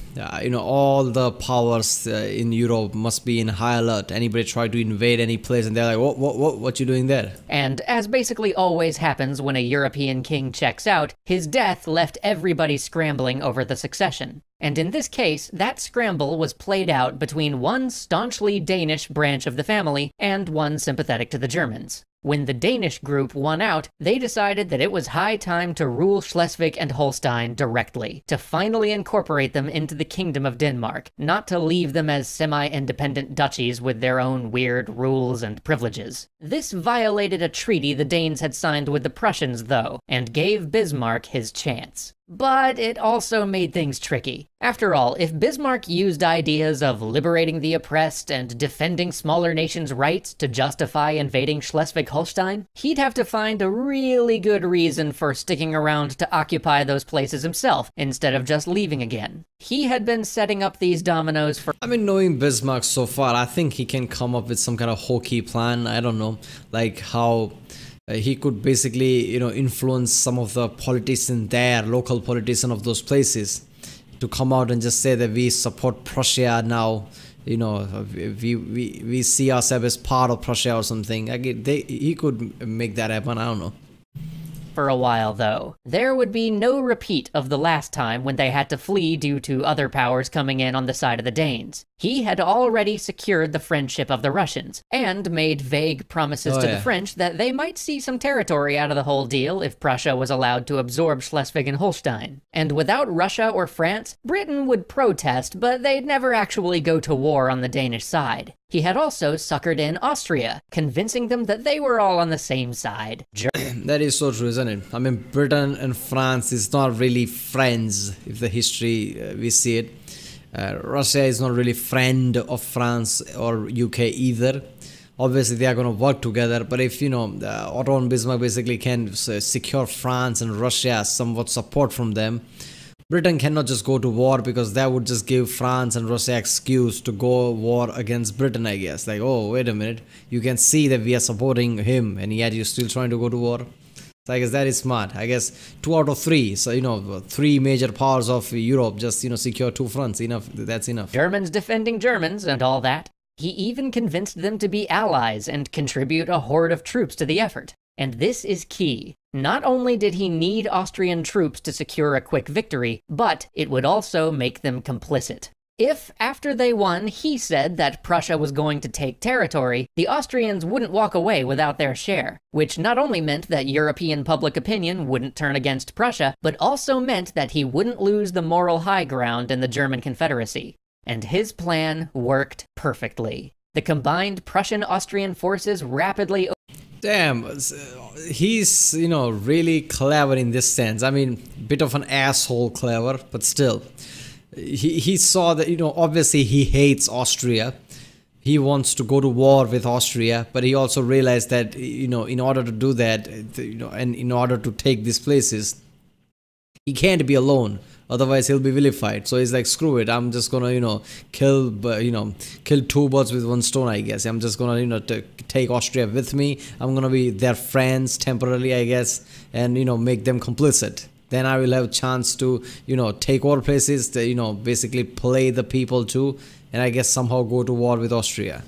all the powers in Europe must be in high alert. Anybody try to invade any place and they're like, what you doing there? And as basically always happens when a European king checks out, his death left everybody scrambling over the succession. And in this case, that scramble was played out between one staunchly Danish branch of the family and one sympathetic to the Germans. When the Danish group won out, they decided that it was high time to rule Schleswig and Holstein directly, to finally incorporate them into the Kingdom of Denmark, not to leave them as semi-independent duchies with their own weird rules and privileges. This violated a treaty the Danes had signed with the Prussians, though, and gave Bismarck his chance. But it also made things tricky. After all, if Bismarck used ideas of liberating the oppressed and defending smaller nations' rights to justify invading Schleswig-Holstein, he'd have to find a really good reason for sticking around to occupy those places himself, instead of just leaving again. He had been setting up these dominoes for— I mean, knowing Bismarck so far, I think he can come up with some kind of hokey plan. I don't know, like how he could basically, influence some of the politicians there, local politicians of those places, to come out and just say that we support Prussia now. We see ourselves as part of Prussia or something. He could make that happen. I don't know. For a while, though. There would be no repeat of the last time when they had to flee due to other powers coming in on the side of the Danes. He had already secured the friendship of the Russians, and made vague promises to the French that they might see some territory out of the whole deal if Prussia was allowed to absorb Schleswig and Holstein. And without Russia or France, Britain would protest, but they'd never actually go to war on the Danish side. He had also suckered in Austria, convincing them that they were all on the same side. That is so true, isn't it? I mean, Britain and France is not really friends, if the history we see it. Russia is not really friend of France or UK either. Obviously, they are going to work together, but if, Otto and Bismarck basically can secure France and Russia somewhat support from them, Britain cannot just go to war, because that would just give France and Russia excuse to go war against Britain, I guess. Like, oh, wait a minute, you can see that we are supporting him and yet you're still trying to go to war. So I guess that is smart. I guess 2 out of 3, so 3 major powers of Europe just secure 2 fronts. Enough, that's enough. Germans defending Germans and all that. He even convinced them to be allies and contribute a horde of troops to the effort. And this is key. Not only did he need Austrian troops to secure a quick victory, but it would also make them complicit. If, after they won, he said that Prussia was going to take territory, the Austrians wouldn't walk away without their share, which not only meant that European public opinion wouldn't turn against Prussia, but also meant that he wouldn't lose the moral high ground in the German Confederacy. And his plan worked perfectly. The combined Prussian-Austrian forces rapidly— Damn, he's, really clever in this sense. I mean, bit of an asshole clever, but still. He saw that, obviously he hates Austria. he wants to go to war with Austria, but he also realized that, you know, in order to do that, you know, and in order to take these places, he can't be alone. Otherwise, he'll be vilified. So he's like, screw it. I'm just gonna, you know, kill two birds with one stone. I guess I'm just gonna, you know, take Austria with me. I'm gonna be their friends temporarily, I guess, and, you know, make them complicit. Then I will have a chance to, you know, take over places, to, you know, basically play the people too, and I guess somehow go to war with Austria.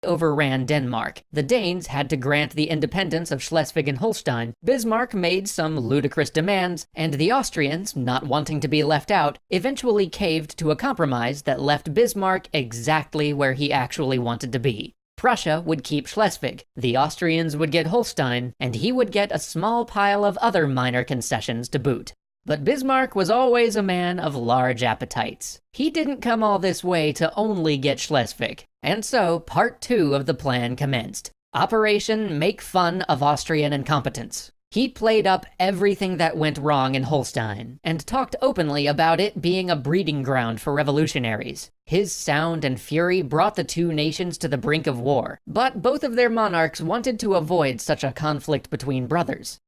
Overran Denmark. The Danes had to grant the independence of Schleswig and Holstein. Bismarck made some ludicrous demands, and the Austrians, not wanting to be left out, eventually caved to a compromise that left Bismarck exactly where he actually wanted to be. Prussia would keep Schleswig, the Austrians would get Holstein, and he would get a small pile of other minor concessions to boot. But Bismarck was always a man of large appetites. He didn't come all this way to only get Schleswig, and so part 2 of the plan commenced. Operation Make Fun of Austrian Incompetence. He played up everything that went wrong in Holstein, and talked openly about it being a breeding ground for revolutionaries. His sound and fury brought the two nations to the brink of war, but both of their monarchs wanted to avoid such a conflict between brothers.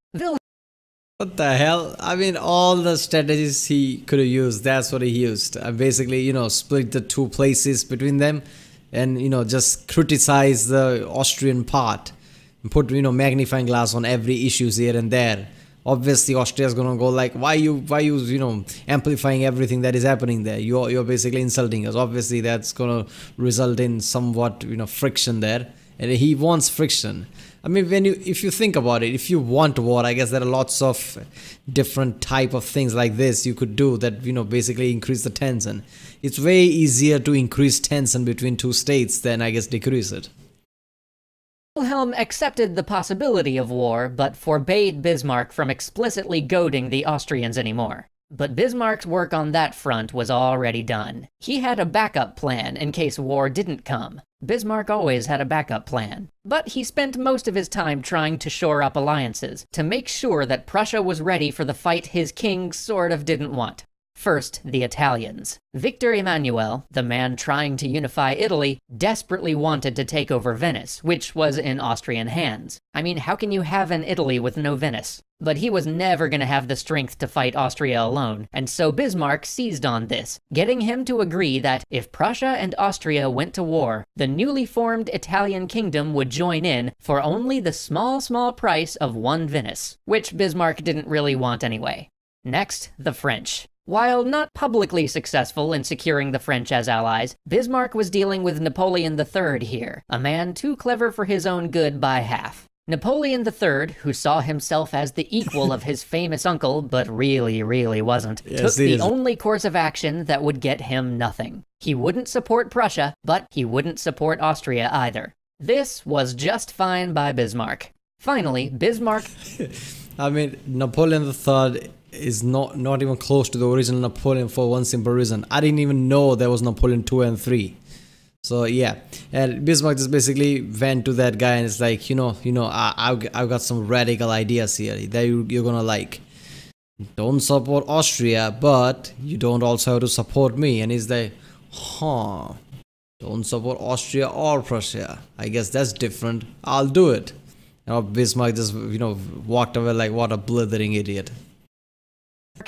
What the hell? I mean, all the strategies he could have used, that's what he used. Basically, you know, split the two places between them and, you know, just criticize the Austrian part and put, you know, magnifying glass on every issues here and there. Obviously, Austria's gonna go like, why you, you know, amplifying everything that is happening there? You're basically insulting us. Obviously, that's gonna result in somewhat, you know, friction there. And he wants friction. I mean, if you think about it, if you want war, I guess there are lots of different type of things like this you could do that, you know, basically increase the tension. It's way easier to increase tension between two states than, I guess, decrease it. Wilhelm accepted the possibility of war, but forbade Bismarck from explicitly goading the Austrians anymore. But Bismarck's work on that front was already done. He had a backup plan in case war didn't come. Bismarck always had a backup plan. But he spent most of his time trying to shore up alliances, to make sure that Prussia was ready for the fight his king sort of didn't want. First, the Italians. Victor Emmanuel, the man trying to unify Italy, desperately wanted to take over Venice, which was in Austrian hands. I mean, how can you have an Italy with no Venice? But he was never going to have the strength to fight Austria alone, and so Bismarck seized on this, getting him to agree that if Prussia and Austria went to war, the newly formed Italian kingdom would join in for only the small price of one Venice, which Bismarck didn't really want anyway. Next, the French. While not publicly successful in securing the French as allies, Bismarck was dealing with Napoleon III here, a man too clever for his own good by half. Napoleon III, who saw himself as the equal of his famous uncle, but really wasn't, took the only course of action that would get him nothing. He wouldn't support Prussia, but he wouldn't support Austria either. This was just fine by Bismarck. Finally, Bismarck... I mean, Napoleon III is not even close to the original Napoleon for one simple reason. I didn't even know there was Napoleon 2 and 3. So yeah, and Bismarck just basically went to that guy and it's like, I've got some radical ideas here that you're gonna like. Don't support Austria, but you don't also have to support me. And he's like, don't support Austria or Prussia. I guess that's different. I'll do it. And Bismarck just, walked away like, what a blithering idiot.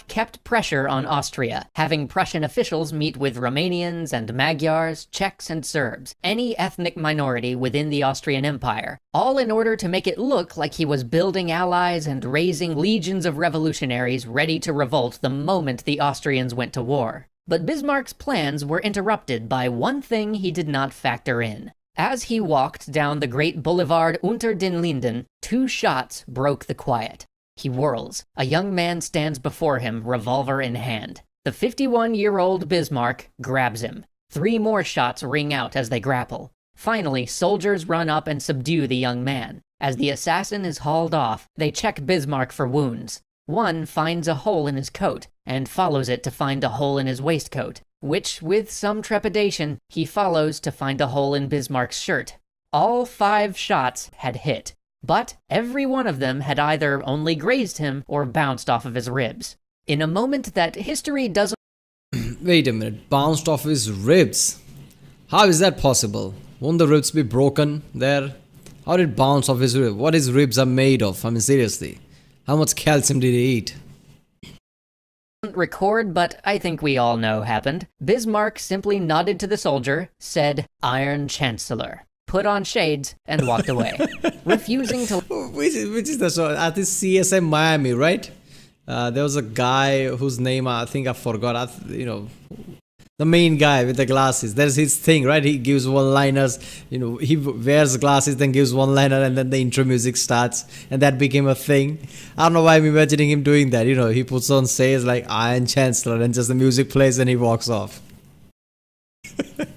Kept pressure on Austria, having Prussian officials meet with Romanians and Magyars, Czechs and Serbs, any ethnic minority within the Austrian Empire, all in order to make it look like he was building allies and raising legions of revolutionaries ready to revolt the moment the Austrians went to war. But Bismarck's plans were interrupted by one thing he did not factor in. As he walked down the great boulevard Unter den Linden, 2 shots broke the quiet. He whirls. A young man stands before him, revolver in hand. The 51-year-old Bismarck grabs him. 3 more shots ring out as they grapple. Finally, soldiers run up and subdue the young man. As the assassin is hauled off, they check Bismarck for wounds. One finds a hole in his coat, and follows it to find a hole in his waistcoat, which, with some trepidation, he follows to find a hole in Bismarck's shirt. All 5 shots had hit. But every one of them had either only grazed him or bounced off of his ribs. In a moment that history doesn't... Wait a minute, bounced off his ribs? How is that possible? Won't the ribs be broken there? How did it bounce off his rib? What his ribs are made of? I mean, seriously. How much calcium did he eat? Record, but I think we all know happened. Bismarck simply nodded to the soldier, said, "Iron Chancellor," put on shades, and walked away, refusing to... Which is the show? At this CSM Miami, right? There was a guy whose name I think I forgot. The main guy with the glasses. That's his thing, right? He gives one-liners. He wears glasses, then gives one-liner, and then the intro music starts, and that became a thing. I don't know why I'm imagining him doing that. He puts on says like Iron Chancellor, and just the music plays, and he walks off.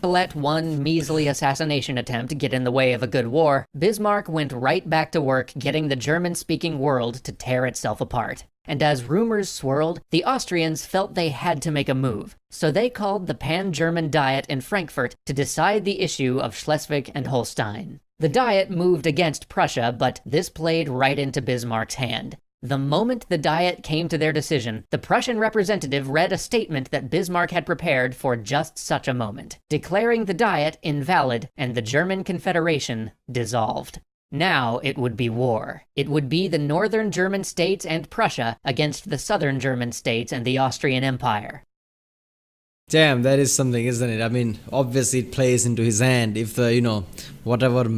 Let one measly assassination attempt get in the way of a good war, Bismarck went right back to work getting the German-speaking world to tear itself apart. And as rumors swirled, the Austrians felt they had to make a move, so they called the Pan-German Diet in Frankfurt to decide the issue of Schleswig and Holstein. The Diet moved against Prussia, but this played right into Bismarck's hand. The moment the Diet came to their decision, the Prussian representative read a statement that Bismarck had prepared for just such a moment, declaring the Diet invalid and the German Confederation dissolved. Now it would be war. It would be the northern German states and Prussia against the southern German states and the Austrian Empire. Damn, that is something, isn't it? I mean, obviously it plays into his hand. If the, whatever,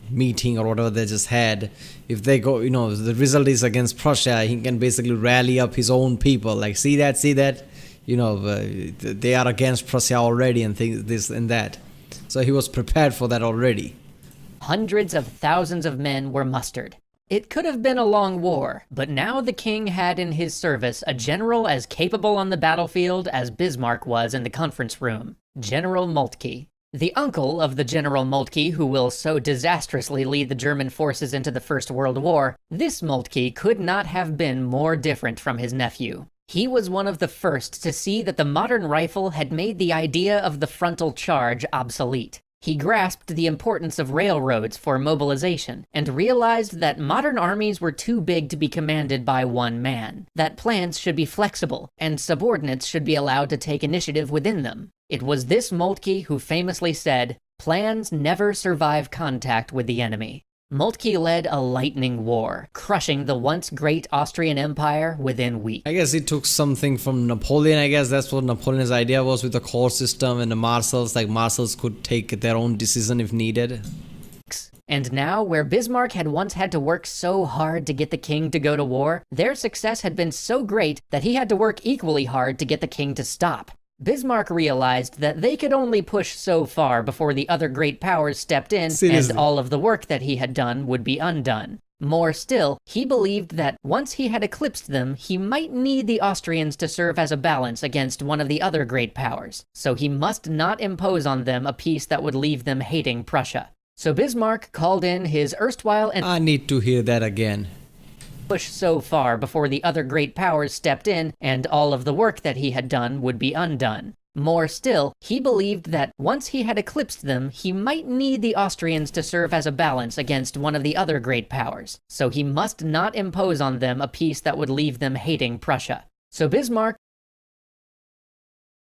meeting or whatever they just had, if they go, the result is against Prussia, he can basically rally up his own people. Like, see that, they are against Prussia already and things, this and that. So he was prepared for that already. Hundreds of thousands of men were mustered. It could have been a long war, but now the king had in his service a general as capable on the battlefield as Bismarck was in the conference room, General Moltke. The uncle of the General Moltke who will so disastrously lead the German forces into the First World War, this Moltke could not have been more different from his nephew. He was one of the first to see that the modern rifle had made the idea of the frontal charge obsolete. He grasped the importance of railroads for mobilization, and realized that modern armies were too big to be commanded by one man, that plans should be flexible, and subordinates should be allowed to take initiative within them. It was this Moltke who famously said, "Plans never survive contact with the enemy." Moltke led a lightning war, crushing the once great Austrian Empire within weeks. I guess he took something from Napoleon. I guess that's what Napoleon's idea was with the corps system and the marshals. Like, marshals could take their own decision if needed. And now, where Bismarck had once had to work so hard to get the king to go to war, their success had been so great that he had to work equally hard to get the king to stop. Bismarck realized that they could only push so far before the other great powers stepped in, and all of the work that he had done would be undone. More still, he believed that once he had eclipsed them, he might need the Austrians to serve as a balance against one of the other great powers, so he must not impose on them a peace that would leave them hating Prussia. So Bismarck called in his erstwhile and I need to hear that again. Push so far before the other great powers stepped in, and all of the work that he had done would be undone. More still, he believed that once he had eclipsed them, he might need the Austrians to serve as a balance against one of the other great powers, so he must not impose on them a peace that would leave them hating Prussia. So Bismarck...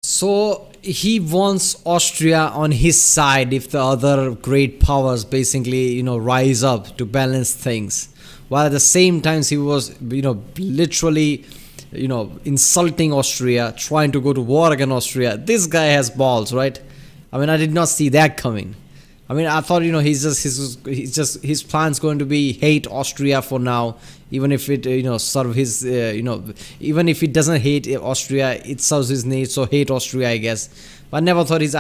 So he wants Austria on his side if the other great powers basically, rise up to balance things. While at the same time he was, literally, insulting Austria, trying to go to war against Austria. This guy has balls, right? I mean, I did not see that coming. I mean, I thought, his plan's going to be hate Austria for now, even if it, serve his, even if it doesn't hate Austria, it serves his needs, so hate Austria, I guess. But I never thought his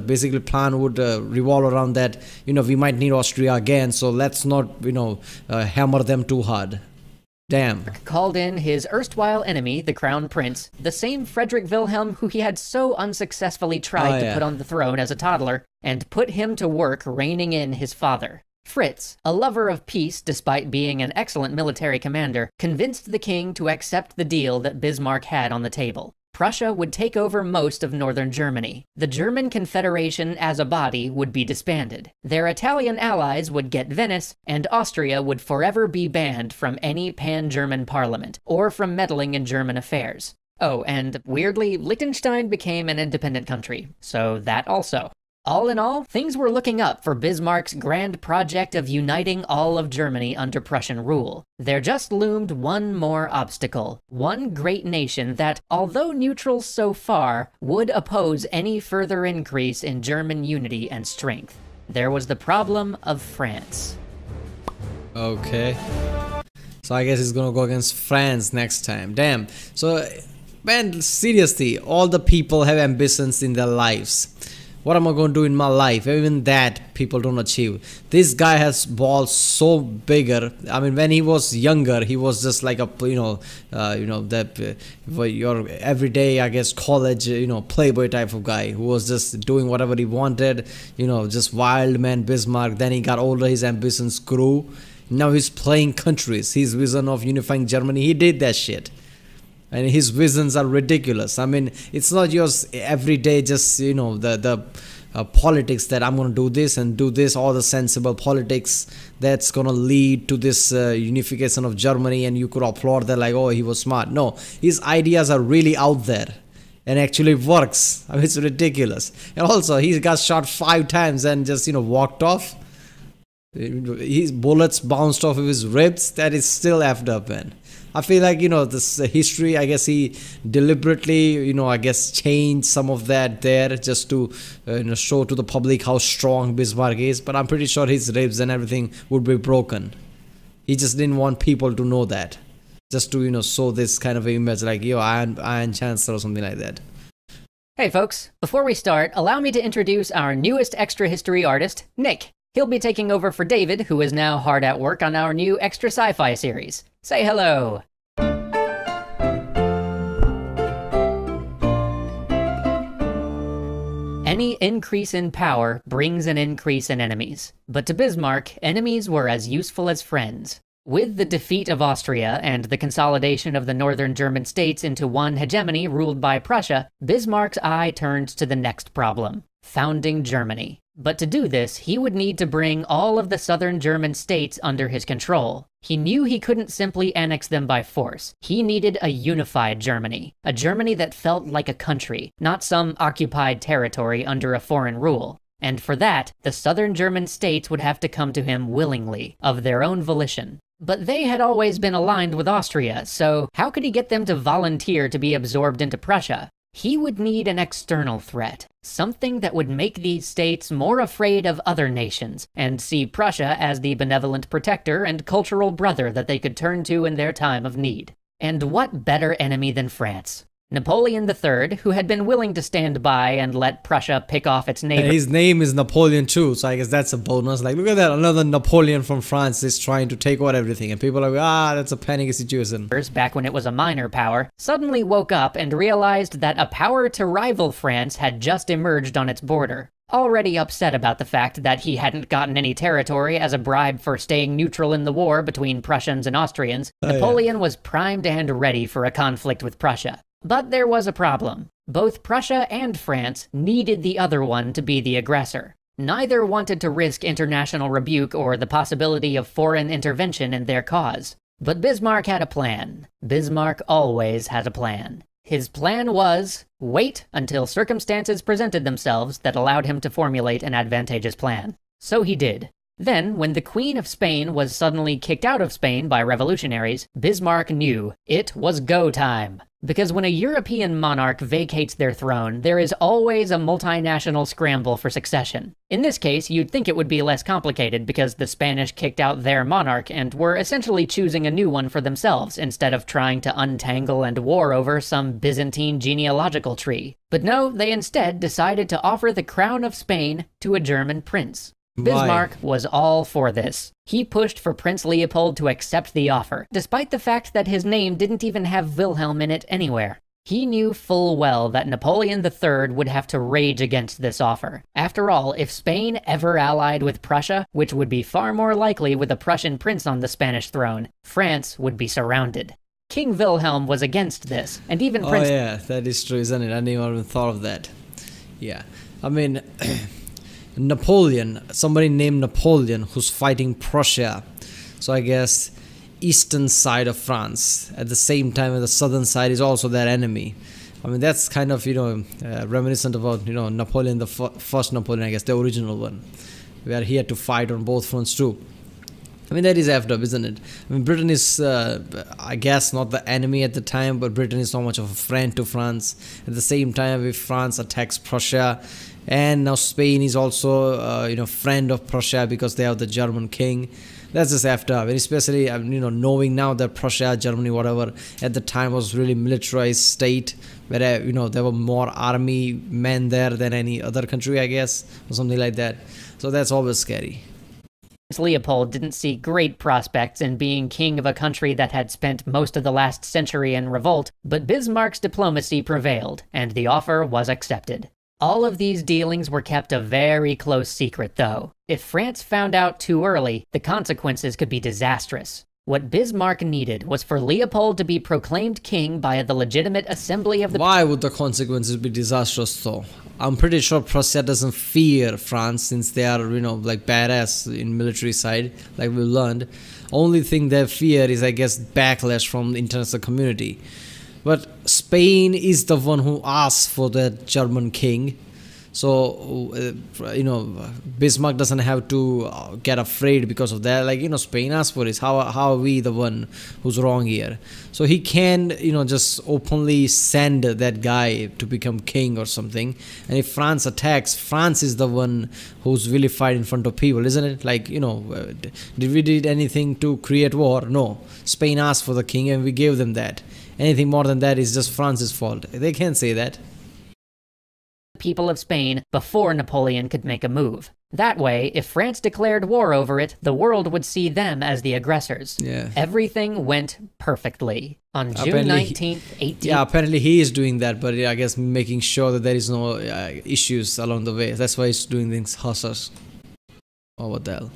basically plan would revolve around that, we might need Austria again, so let's not, hammer them too hard. Damn. Called in his erstwhile enemy, the Crown Prince, the same Frederick Wilhelm who he had so unsuccessfully tried to put on the throne as a toddler, and put him to work reining in his father. Fritz, a lover of peace despite being an excellent military commander, convinced the king to accept the deal that Bismarck had on the table. Prussia would take over most of northern Germany. The German Confederation as a body would be disbanded. Their Italian allies would get Venice, and Austria would forever be banned from any pan-German parliament, or from meddling in German affairs. Oh, and weirdly, Liechtenstein became an independent country, so that also. All in all, things were looking up for Bismarck's grand project of uniting all of Germany under Prussian rule. There just loomed one more obstacle, one great nation that, although neutral so far, would oppose any further increase in German unity and strength. There was the problem of France. Okay. So I guess he's gonna go against France next time. Damn. So, man, seriously, all the people have ambitions in their lives. What am I going to do in my life? Even that people don't achieve. This guy has balls so bigger. I mean, when he was younger, he was just like a your everyday, I guess, college playboy type of guy who was just doing whatever he wanted. Just wild man Bismarck. Then he got older, his ambitions grew. Now he's playing countries. His vision of unifying Germany, he did that shit. And his visions are ridiculous. I mean, it's not just everyday, just the politics that I'm gonna do this and do this, all the sensible politics that's gonna lead to this unification of Germany, and you could applaud that like, oh, he was smart. No, his ideas are really out there and actually works. I mean, it's ridiculous. And also, he got shot 5 times and just walked off. His bullets bounced off of his ribs. That is still effed up, man. I feel like, this history, I guess he deliberately, I guess changed some of that there just to, show to the public how strong Bismarck is. But I'm pretty sure his ribs and everything would be broken. He just didn't want people to know that. Just to, show this kind of image like, Iron Chancellor or something like that. Hey folks, before we start, allow me to introduce our newest extra history artist, Nick. He'll be taking over for David, who is now hard at work on our new extra sci-fi series. Say hello! Any increase in power brings an increase in enemies. But to Bismarck, enemies were as useful as friends. With the defeat of Austria and the consolidation of the northern German states into one hegemony ruled by Prussia, Bismarck's eye turned to the next problem: founding Germany. But to do this, he would need to bring all of the southern German states under his control. He knew he couldn't simply annex them by force. He needed a unified Germany, a Germany that felt like a country, not some occupied territory under a foreign rule. And for that, the southern German states would have to come to him willingly, of their own volition. But they had always been aligned with Austria, so how could he get them to volunteer to be absorbed into Prussia? He would need an external threat, something that would make these states more afraid of other nations, and see Prussia as the benevolent protector and cultural brother that they could turn to in their time of need. And what better enemy than France? Napoleon III, who had been willing to stand by and let Prussia pick off its neighbor. And his name is Napoleon too, so I guess that's a bonus. Like, look at that, another Napoleon from France is trying to take over everything, and people are like, that's a panicky situation. Back when it was a minor power, suddenly woke up and realized that a power to rival France had just emerged on its border. Already upset about the fact that he hadn't gotten any territory as a bribe for staying neutral in the war between Prussians and Austrians, Napoleon was primed and ready for a conflict with Prussia. But there was a problem. Both Prussia and France needed the other one to be the aggressor. Neither wanted to risk international rebuke or the possibility of foreign intervention in their cause. But Bismarck had a plan. Bismarck always had a plan. His plan was wait until circumstances presented themselves that allowed him to formulate an advantageous plan. So he did. Then, when the Queen of Spain was suddenly kicked out of Spain by revolutionaries, Bismarck knew it was go time. Because when a European monarch vacates their throne, there is always a multinational scramble for succession. In this case, you'd think it would be less complicated because the Spanish kicked out their monarch and were essentially choosing a new one for themselves instead of trying to untangle and war over some Byzantine genealogical tree. But no, they instead decided to offer the crown of Spain to a German prince. Bismarck was all for this. He pushed for Prince Leopold to accept the offer, despite the fact that his name didn't even have Wilhelm in it anywhere. He knew full well that Napoleon III would have to rage against this offer. After all, if Spain ever allied with Prussia, which would be far more likely with a Prussian prince on the Spanish throne, France would be surrounded. King Wilhelm was against this, and even Prince... Oh yeah, that is true, isn't it? I didn't even thought of that. Yeah, I mean... Napoleon, somebody named Napoleon who's fighting Prussia. So I guess eastern side of France at the same time as the southern side is also their enemy. I mean, that's kind of, reminiscent about, Napoleon, the first Napoleon, I guess, the original one, where he had to fight on both fronts too. I mean, that is effed up, isn't it? I mean, Britain is, I guess, not the enemy at the time, but Britain is so much of a friend to France. At the same time, if France attacks Prussia, and now Spain is also, friend of Prussia because they have the German king. That's just effed up, and especially, knowing now that Prussia, Germany, whatever, at the time was really militarized state, where, there were more army men there than any other country, I guess, or something like that. So that's always scary. Leopold didn't see great prospects in being king of a country that had spent most of the last century in revolt, but Bismarck's diplomacy prevailed, and the offer was accepted. All of these dealings were kept a very close secret, though. If France found out too early, the consequences could be disastrous. What Bismarck needed was for Leopold to be proclaimed king by the legitimate assembly of the... Why would the consequences be disastrous, though? I'm pretty sure Prussia doesn't fear France since they are, like badass in military side, like we learned. Only thing they fear is, I guess, backlash from the international community. But Spain is the one who asks for the German king. So, Bismarck doesn't have to get afraid because of that. Like, Spain asked for this. How are we the one who's wrong here? So he can, just openly send that guy to become king or something. And if France attacks, France is the one who's vilified in front of people, isn't it? Like, did we did anything to create war? No. Spain asked for the king and we gave them that. Anything more than that is just France's fault. They can't say that. People of Spain before Napoleon could make a move. That way, if France declared war over it, the world would see them as the aggressors. Yeah. Everything went perfectly. On June 19th, 18... Yeah, apparently he is doing that, but I guess making sure that there is no issues along the way. That's why he's doing things hush. Oh, what the hell.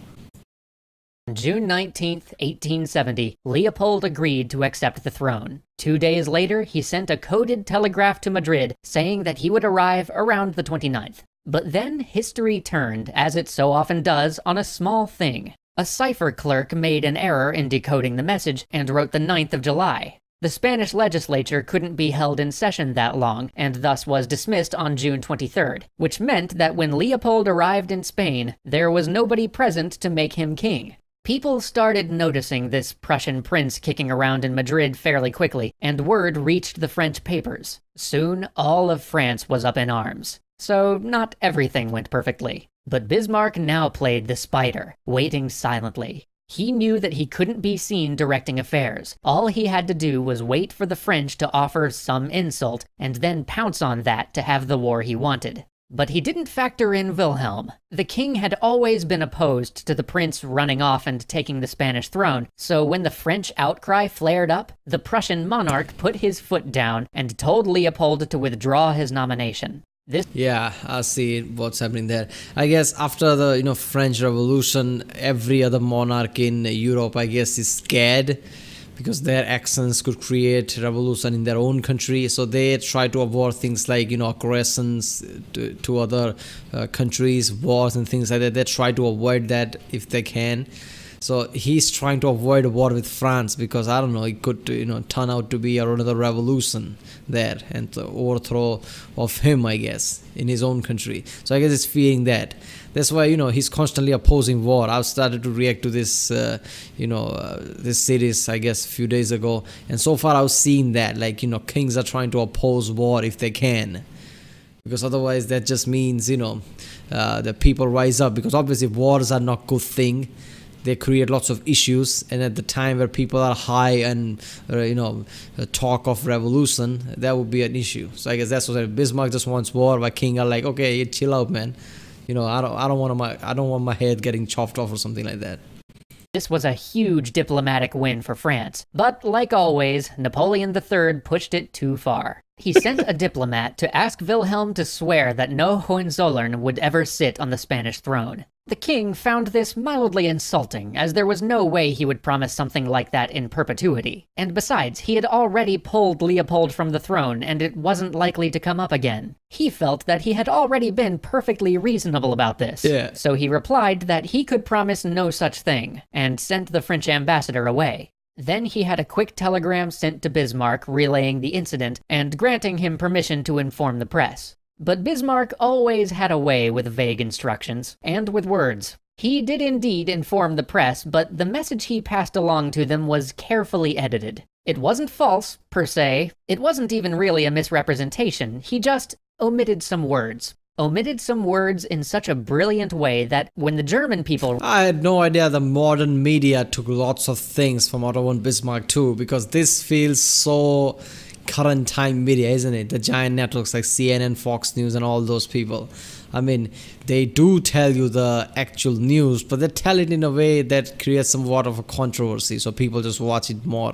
On June 19, 1870, Leopold agreed to accept the throne. 2 days later, he sent a coded telegraph to Madrid saying that he would arrive around the 29th. But then history turned, as it so often does, on a small thing. A cipher clerk made an error in decoding the message and wrote the 9th of July. The Spanish legislature couldn't be held in session that long, and thus was dismissed on June 23rd, which meant that when Leopold arrived in Spain, there was nobody present to make him king. People started noticing this Prussian prince kicking around in Madrid fairly quickly, and word reached the French papers. Soon, all of France was up in arms. So, not everything went perfectly. But Bismarck now played the spider, waiting silently. He knew that he couldn't be seen directing affairs. All he had to do was wait for the French to offer some insult, and then pounce on that to have the war he wanted. But he didn't factor in Wilhelm. The king had always been opposed to the prince running off and taking the Spanish throne, so when the French outcry flared up, the Prussian monarch put his foot down and told Leopold to withdraw his nomination. Yeah, I see what's happening there. I guess after the French Revolution, every other monarch in Europe, I guess, is scared because their actions could create revolution in their own country. So they try to avoid things like, aggressions to other countries, wars and things like that. They try to avoid that if they can. So he's trying to avoid a war with France because, I don't know, it could, turn out to be another revolution there and the overthrow of him, I guess, in his own country. So I guess he's fearing that. That's why, he's constantly opposing war. I've started to react to this, this series, I guess, a few days ago. And so far I've seen that, like, kings are trying to oppose war if they can. Because otherwise that just means, the people rise up. Because obviously wars are not a good thing. They create lots of issues, and at the time where people are high and talk of revolution, that would be an issue. So I guess that's what Bismarck just wants war, but king are like, okay, chill out, man. I don't want my head getting chopped off or something like that. This was a huge diplomatic win for France, but like always, Napoleon III pushed it too far. He sent a diplomat to ask Wilhelm to swear that no Hohenzollern would ever sit on the Spanish throne. The king found this mildly insulting, as there was no way he would promise something like that in perpetuity. And besides, he had already pulled Leopold from the throne, and it wasn't likely to come up again. He felt that he had already been perfectly reasonable about this. Yeah. So he replied that he could promise no such thing, and sent the French ambassador away. Then he had a quick telegram sent to Bismarck relaying the incident and granting him permission to inform the press. But Bismarck always had a way with vague instructions, and with words. He did indeed inform the press, but the message he passed along to them was carefully edited. It wasn't false, per se. It wasn't even really a misrepresentation. He just omitted some words. Omitted some words in such a brilliant way that when the German people... I had no idea the modern media took lots of things from Otto von Bismarck too, because this feels so current time media, isn't it? The giant networks like CNN, Fox News and all those people. I mean, they do tell you the actual news, but they tell it in a way that creates somewhat of a controversy, so people just watch it more.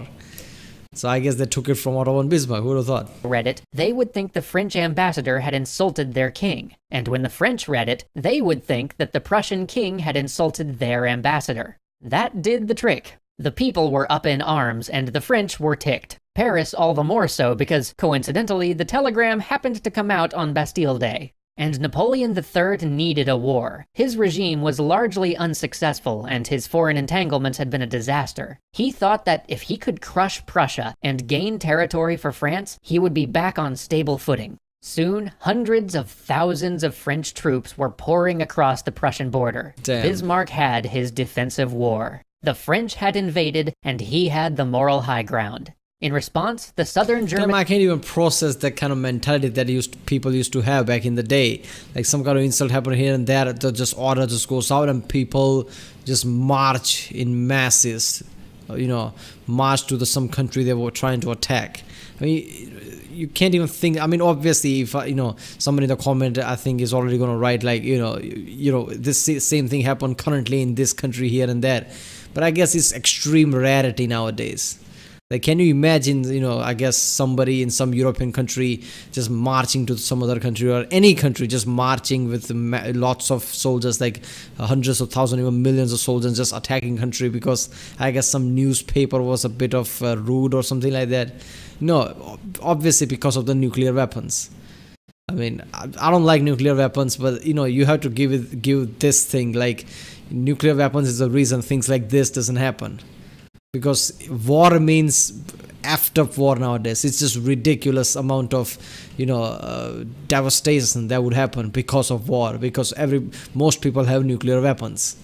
So I guess they took it from Otto von Bismarck. Who would have thought? Read it, they would think the French ambassador had insulted their king. And when the French read it, they would think that the Prussian king had insulted their ambassador. That did the trick. The people were up in arms, and the French were ticked. Paris all the more so because, coincidentally, the telegram happened to come out on Bastille Day. And Napoleon III needed a war. His regime was largely unsuccessful, and his foreign entanglements had been a disaster. He thought that if he could crush Prussia and gain territory for France, he would be back on stable footing. Soon, hundreds of thousands of French troops were pouring across the Prussian border. Damn. Bismarck had his defensive war. The French had invaded, and he had the moral high ground. In response, the southern German... I can't even process that kind of mentality that people used to have back in the day. Like some kind of insult happened here and there, the order just goes out and people just march in masses, march to some country they were trying to attack. I mean, you can't even think. I mean, obviously, if somebody in the comment, I think, is already going to write like, this same thing happened currently in this country here and there. But I guess it's extreme rarity nowadays. Like, can you imagine, I guess somebody in some European country just marching to some other country or any country just marching with lots of soldiers, like hundreds of thousands, even millions of soldiers just attacking country because I guess some newspaper was a bit of rude or something like that. No, obviously because of the nuclear weapons. I mean, I don't like nuclear weapons, but you have to give this thing, like nuclear weapons is the reason things like this doesn't happen. Because war means effed up war nowadays. It's just ridiculous amount of devastation that would happen because of war, because most people have nuclear weapons.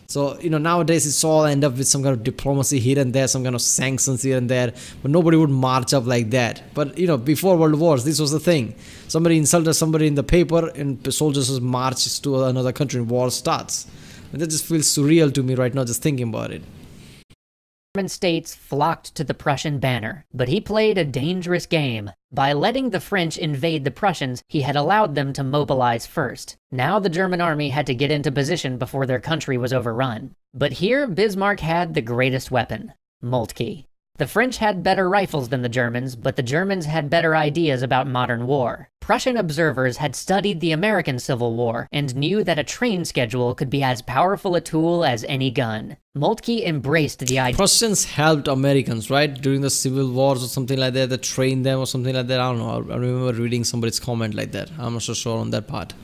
So nowadays it's all end up with some kind of diplomacy here and there, some kind of sanctions here and there, but nobody would march up like that. But before World Wars, this was the thing. Somebody insulted somebody in the paper and soldiers just march to another country and war starts. And that just feels surreal to me right now just thinking about it. German states flocked to the Prussian banner, but he played a dangerous game. By letting the French invade the Prussians, he had allowed them to mobilize first. Now the German army had to get into position before their country was overrun. But here, Bismarck had the greatest weapon, Moltke. The French had better rifles than the Germans, but the Germans had better ideas about modern war. Prussian observers had studied the American Civil War and knew that a train schedule could be as powerful a tool as any gun. Moltke embraced the idea. Prussians helped Americans, right? During the Civil Wars or something like that, they trained them or something like that. I don't know. I remember reading somebody's comment like that. I'm not so sure on that part.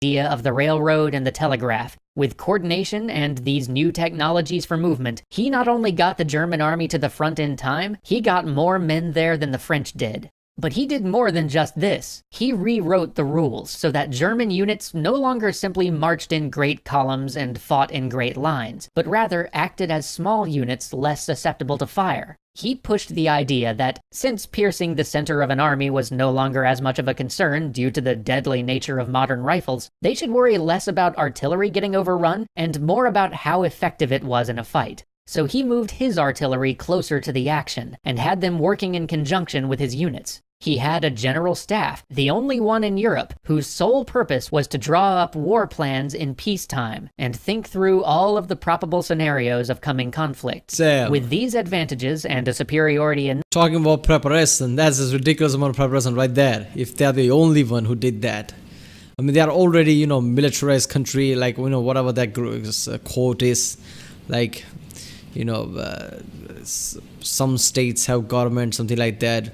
Of the railroad and the telegraph. With coordination and these new technologies for movement, he not only got the German army to the front in time, he got more men there than the French did. But he did more than just this. He rewrote the rules so that German units no longer simply marched in great columns and fought in great lines, but rather acted as small units less susceptible to fire. He pushed the idea that, since piercing the center of an army was no longer as much of a concern due to the deadly nature of modern rifles, they should worry less about artillery getting overrun and more about how effective it was in a fight. So he moved his artillery closer to the action and had them working in conjunction with his units. He had a general staff, the only one in Europe, whose sole purpose was to draw up war plans in peacetime and think through all of the probable scenarios of coming conflicts. Damn. With these advantages and a superiority in... Talking about preparation, that's a ridiculous amount of preparation right there, if they're the only one who did that. I mean, they are already, militarized country, like, whatever that quote is, like, some states have government, something like that.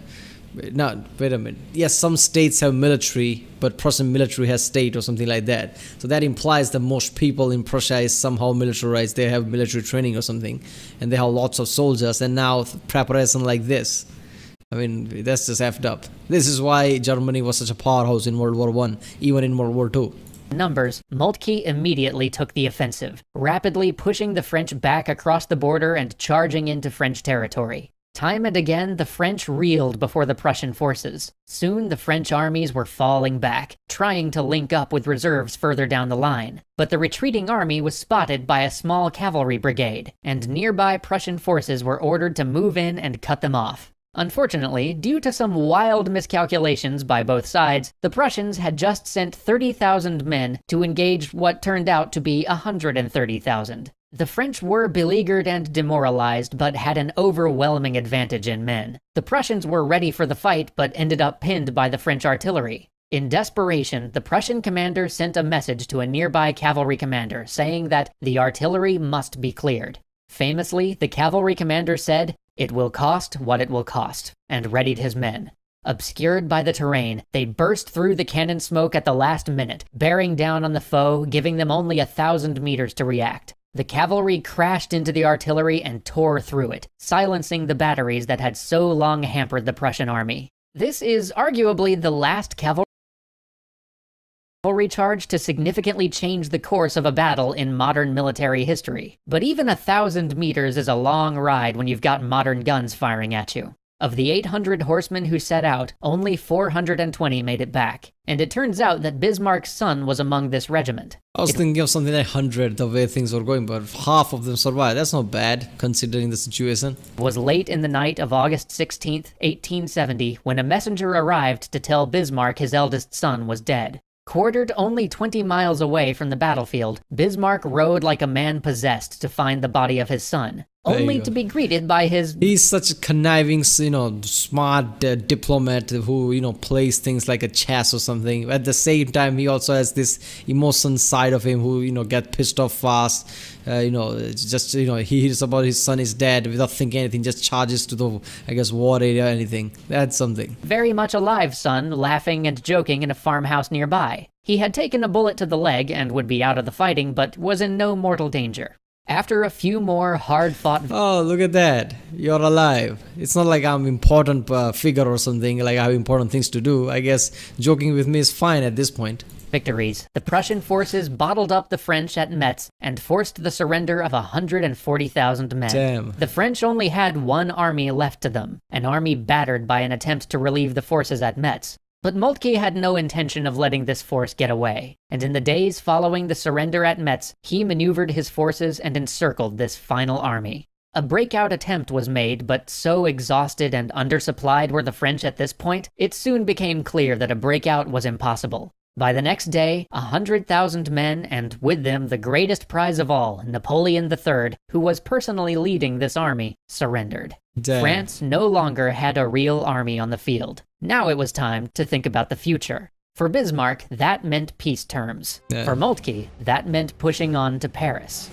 No, wait a minute. Yes, some states have military, but Prussian military has state or something like that. So that implies that most people in Prussia is somehow militarized. They have military training or something, and they have lots of soldiers. And now preparation like this. I mean, that's just effed up. This is why Germany was such a powerhouse in World War One, even in World War Two. Numbers, Moltke immediately took the offensive, rapidly pushing the French back across the border and charging into French territory. Time and again, the French reeled before the Prussian forces. Soon, the French armies were falling back, trying to link up with reserves further down the line. But the retreating army was spotted by a small cavalry brigade, and nearby Prussian forces were ordered to move in and cut them off. Unfortunately, due to some wild miscalculations by both sides, the Prussians had just sent 30,000 men to engage what turned out to be 130,000. The French were beleaguered and demoralized, but had an overwhelming advantage in men. The Prussians were ready for the fight, but ended up pinned by the French artillery. In desperation, the Prussian commander sent a message to a nearby cavalry commander saying that the artillery must be cleared. Famously, the cavalry commander said, "It will cost what it will cost," and readied his men. Obscured by the terrain, they burst through the cannon smoke at the last minute, bearing down on the foe, giving them only 1,000 meters to react. The cavalry crashed into the artillery and tore through it, silencing the batteries that had so long hampered the Prussian army. This is arguably the last cavalry charge to significantly change the course of a battle in modern military history. But even 1,000 meters is a long ride when you've got modern guns firing at you. Of the 800 horsemen who set out, only 420 made it back. And it turns out that Bismarck's son was among this regiment. I was thinking of something like 100, the way things were going, but half of them survived. That's not bad, considering the situation. It was late in the night of August 16th, 1870, when a messenger arrived to tell Bismarck his eldest son was dead. Quartered only 20 miles away from the battlefield, Bismarck rode like a man possessed to find the body of his son, only to be greeted by his... He's such a conniving, smart diplomat who, plays things like a chess or something. At the same time, he also has this emotion side of him who, get pissed off fast. He hears about his son is dead without thinking anything, just charges to the, war area or anything. That's something. Very much alive son, laughing and joking in a farmhouse nearby. He had taken a bullet to the leg and would be out of the fighting, but was in no mortal danger. After a few more hard-fought... Oh, look at that. You're alive. It's not like I'm important figure or something, like I have important things to do. I guess joking with me is fine at this point. Victories, the Prussian forces bottled up the French at Metz and forced the surrender of 140,000 men. Damn. The French only had one army left to them, an army battered by an attempt to relieve the forces at Metz. But Moltke had no intention of letting this force get away, and in the days following the surrender at Metz, he maneuvered his forces and encircled this final army. A breakout attempt was made, but so exhausted and undersupplied were the French at this point, it soon became clear that a breakout was impossible. By the next day, 100,000 men, and with them the greatest prize of all, Napoleon III, who was personally leading this army, surrendered. Damn. France no longer had a real army on the field. Now it was time to think about the future. For Bismarck, that meant peace terms. Yeah. For Moltke, that meant pushing on to Paris.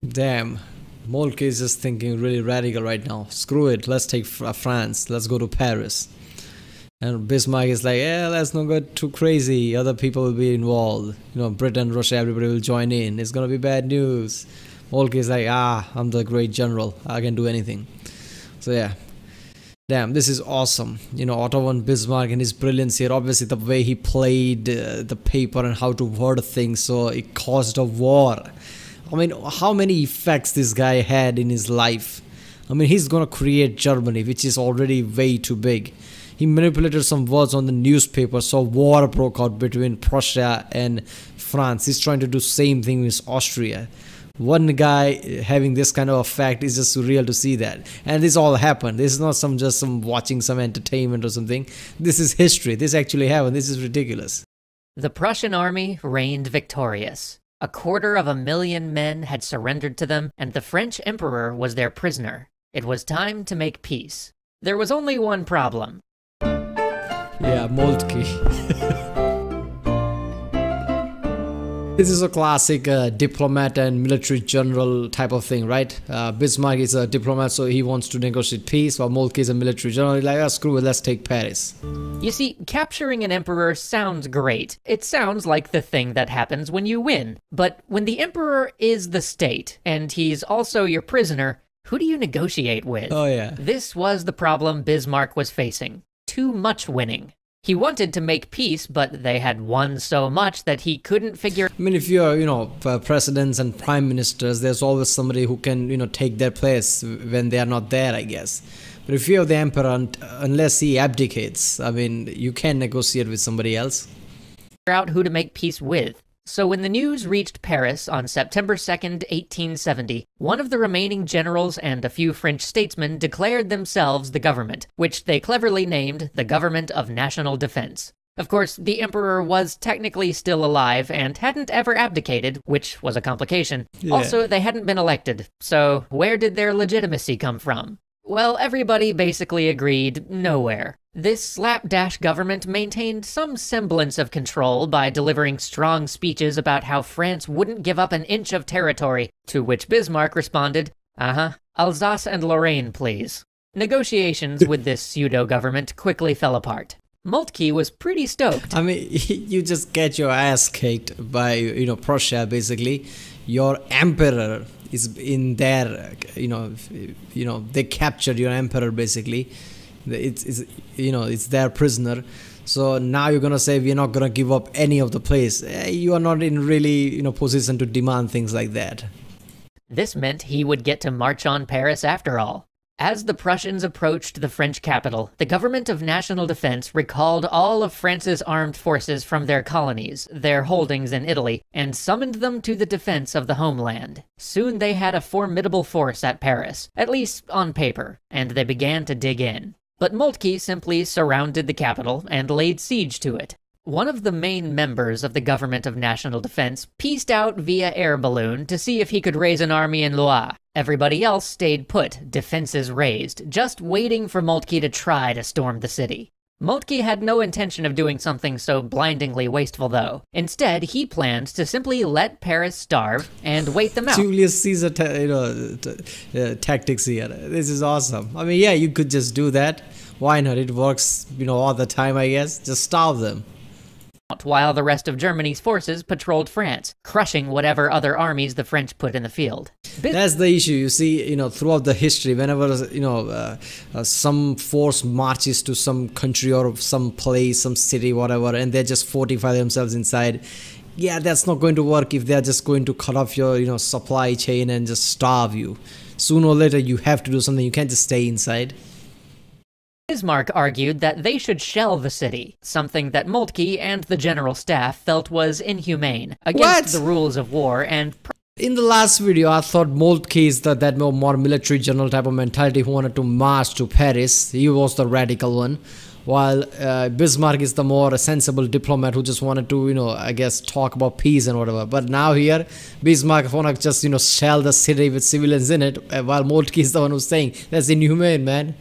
Damn. Moltke is just thinking really radical right now. Screw it, let's take France, let's go to Paris. And Bismarck is like, let's not go too crazy, other people will be involved. Britain, Russia, everybody will join in. It's gonna be bad news. Moltke is like, I'm the great general, I can do anything. So yeah. Damn, this is awesome. Otto von Bismarck and his brilliance here. Obviously, the way he played the paper and how to word things, so it caused a war. I mean, how many effects this guy had in his life. I mean, he's gonna create Germany, which is already way too big. He manipulated some words on the newspaper, so war broke out between Prussia and France. He's trying to do same thing with Austria. One guy having this kind of effect is just surreal to see that. And this all happened. This is not just some watching some entertainment or something. This is history. This actually happened. This is ridiculous. The Prussian army reigned victorious. 250,000 men had surrendered to them, and the French emperor was their prisoner. It was time to make peace. There was only one problem. Yeah, Moltke. This is a classic diplomat and military general type of thing, right? Bismarck is a diplomat, so he wants to negotiate peace, while Moltke is a military general. He's like, oh, screw it, let's take Paris. You see, capturing an emperor sounds great. It sounds like the thing that happens when you win. But when the emperor is the state, and he's also your prisoner, who do you negotiate with? Oh, yeah. This was the problem Bismarck was facing. Too much winning. He wanted to make peace, but they had won so much that he couldn't figure... I mean, if you're, presidents and prime ministers, there's always somebody who can, take their place when they are not there, I guess. But if you're the emperor, unless he abdicates, I mean, you can negotiate with somebody else. ...out who to make peace with. So when the news reached Paris on September 2nd, 1870, one of the remaining generals and a few French statesmen declared themselves the government, which they cleverly named the Government of National Defense. Of course, the emperor was technically still alive and hadn't ever abdicated, which was a complication. Yeah. Also, they hadn't been elected, so where did their legitimacy come from? Well, everybody basically agreed nowhere. This slapdash government maintained some semblance of control by delivering strong speeches about how France wouldn't give up an inch of territory, to which Bismarck responded, Alsace and Lorraine, please. Negotiations with this pseudo-government quickly fell apart. Moltke was pretty stoked. I mean, you just get your ass kicked by, Prussia, basically. Your emperor is in there, they captured your emperor, basically. It's their prisoner. So now you're gonna say we're not gonna give up any of the place. You are not in really, position to demand things like that. This meant he would get to march on Paris after all. As the Prussians approached the French capital, the Government of National Defense recalled all of France's armed forces from their colonies, their holdings in Italy, and summoned them to the defense of the homeland. Soon they had a formidable force at Paris, at least on paper, and they began to dig in. But Moltke simply surrounded the capital and laid siege to it. One of the main members of the Government of National Defense pieced out via air balloon to see if he could raise an army in Loire. Everybody else stayed put, defenses raised, just waiting for Moltke to try to storm the city. Moltke had no intention of doing something so blindingly wasteful, though. Instead, he planned to simply let Paris starve and wait them out. Julius Caesar, tactics here. This is awesome. I mean, yeah, you could just do that. Why not? It works, all the time, I guess. Just starve them. While the rest of Germany's forces patrolled France, crushing whatever other armies the French put in the field. That's the issue. You see, throughout the history, whenever, some force marches to some country or some place, some city, whatever, and they just fortify themselves inside, yeah, that's not going to work if they're just going to cut off your, supply chain and just starve you. Sooner or later, you have to do something. You can't just stay inside. Bismarck argued that they should shell the city, something that Moltke and the general staff felt was inhumane, against the rules of war and... In the last video, I thought Moltke is that more military general type of mentality who wanted to march to Paris. He was the radical one. While Bismarck is the more sensible diplomat who just wanted to, I guess, talk about peace and whatever. But now here, Bismarck wanna just, shell the city with civilians in it, while Moltke is the one who's saying, that's inhumane, man.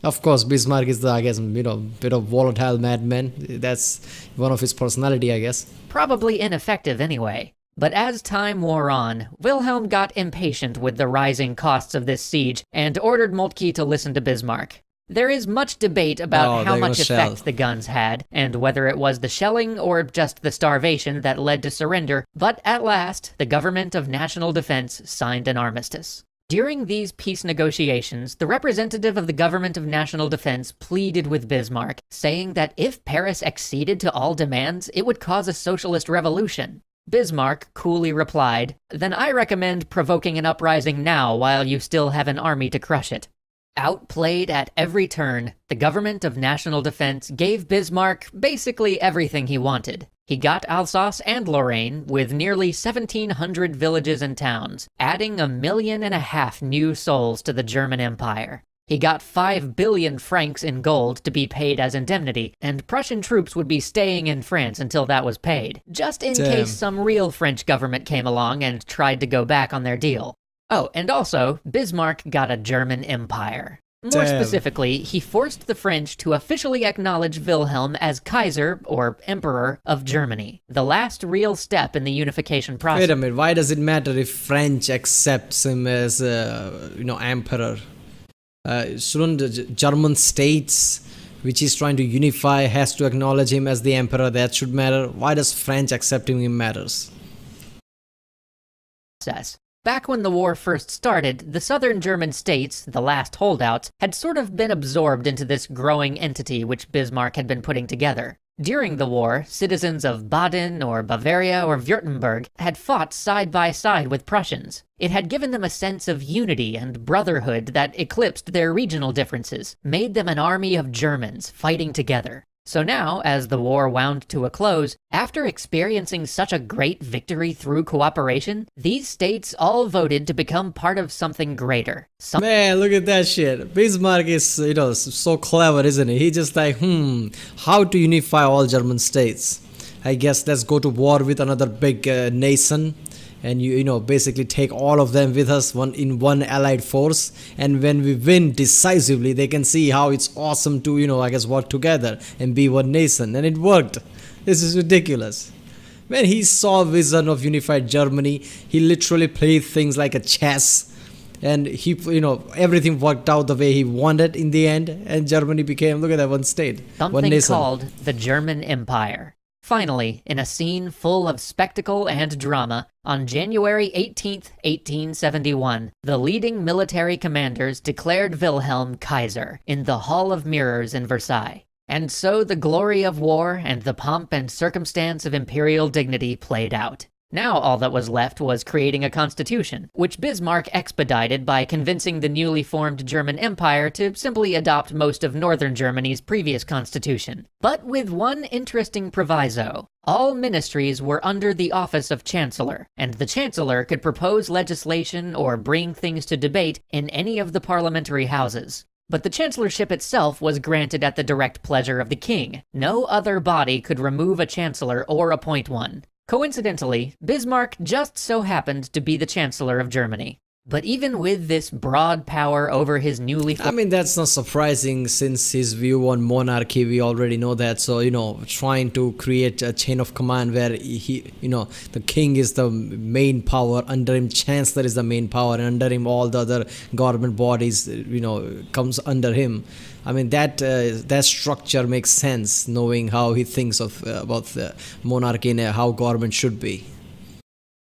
Of course, Bismarck is the, I guess, bit of volatile madman. That's one of his personality, I guess. Probably ineffective anyway. But as time wore on, Wilhelm got impatient with the rising costs of this siege and ordered Moltke to listen to Bismarck. There is much debate about how much effect the guns had, and whether it was the shelling or just the starvation that led to surrender, but at last, the Government of National Defense signed an armistice. During these peace negotiations, the representative of the Government of National Defense pleaded with Bismarck, saying that if Paris acceded to all demands, it would cause a socialist revolution. Bismarck coolly replied, "Then I recommend provoking an uprising now while you still have an army to crush it." Outplayed at every turn, the Government of National Defense gave Bismarck basically everything he wanted. He got Alsace and Lorraine with nearly 1,700 villages and towns, adding 1.5 million new souls to the German Empire. He got 5 billion francs in gold to be paid as indemnity, and Prussian troops would be staying in France until that was paid, just in case some real French government came along and tried to go back on their deal. Oh, and also, Bismarck got a German empire. More Damn. specifically, he forced the French to officially acknowledge Wilhelm as Kaiser, or Emperor, of Germany, the last real step in the unification process. Wait a minute, why does it matter if French accepts him as, emperor? Shouldn't the German states, which he's trying to unify, has to acknowledge him as the emperor? That should matter. Why does French accepting him matters? Back when the war first started, the southern German states, the last holdouts, had sort of been absorbed into this growing entity which Bismarck had been putting together. During the war, citizens of Baden or Bavaria or Württemberg had fought side by side with Prussians. It had given them a sense of unity and brotherhood that eclipsed their regional differences, made them an army of Germans fighting together. So now, as the war wound to a close, after experiencing such a great victory through cooperation, these states all voted to become part of something greater. Man, look at that shit. Bismarck is, so clever, isn't he? He just like, how to unify all German states? I guess let's go to war with another big nation. And basically take all of them with us in one allied force, and when we win decisively, they can see how it's awesome to work together and be one nation. And it worked. This is ridiculous. When he saw a vision of unified Germany, he literally played things like a chess, and he everything worked out the way he wanted in the end, and Germany became, look at that, one state, one nation. Something called the German Empire. Finally, in a scene full of spectacle and drama, on January 18, 1871, the leading military commanders declared Wilhelm Kaiser in the Hall of Mirrors in Versailles. And so the glory of war and the pomp and circumstance of imperial dignity played out. Now all that was left was creating a constitution, which Bismarck expedited by convincing the newly formed German Empire to simply adopt most of northern Germany's previous constitution. But with one interesting proviso. All ministries were under the office of Chancellor, and the Chancellor could propose legislation or bring things to debate in any of the parliamentary houses. But the chancellorship itself was granted at the direct pleasure of the king. No other body could remove a chancellor or appoint one. Coincidentally, Bismarck just so happened to be the Chancellor of Germany. But even with this broad power over his newly... I mean, that's not surprising since his view on monarchy, we already know that. So, trying to create a chain of command where the king is the main power, under him Chancellor is the main power, and under him all the other government bodies, comes under him. I mean, that structure makes sense, knowing how he thinks about the monarchy and how government should be.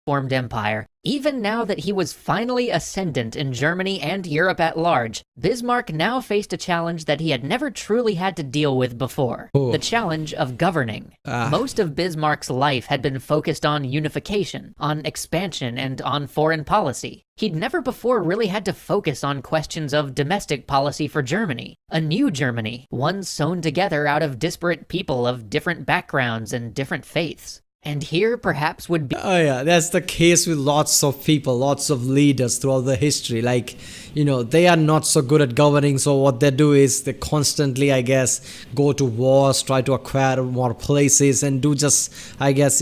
Formed empire. Even now that he was finally ascendant in Germany and Europe at large, Bismarck now faced a challenge that he had never truly had to deal with before. Ooh. The challenge of governing. Most of Bismarck's life had been focused on unification, on expansion, and on foreign policy. He'd never before really had to focus on questions of domestic policy for Germany. A new Germany, one sewn together out of disparate people of different backgrounds and different faiths. And here perhaps would be... Oh yeah, that's the case with lots of people, lots of leaders throughout the history. Like, they are not so good at governing, so what they do is they constantly, I guess, go to wars, try to acquire more places, and do just, I guess,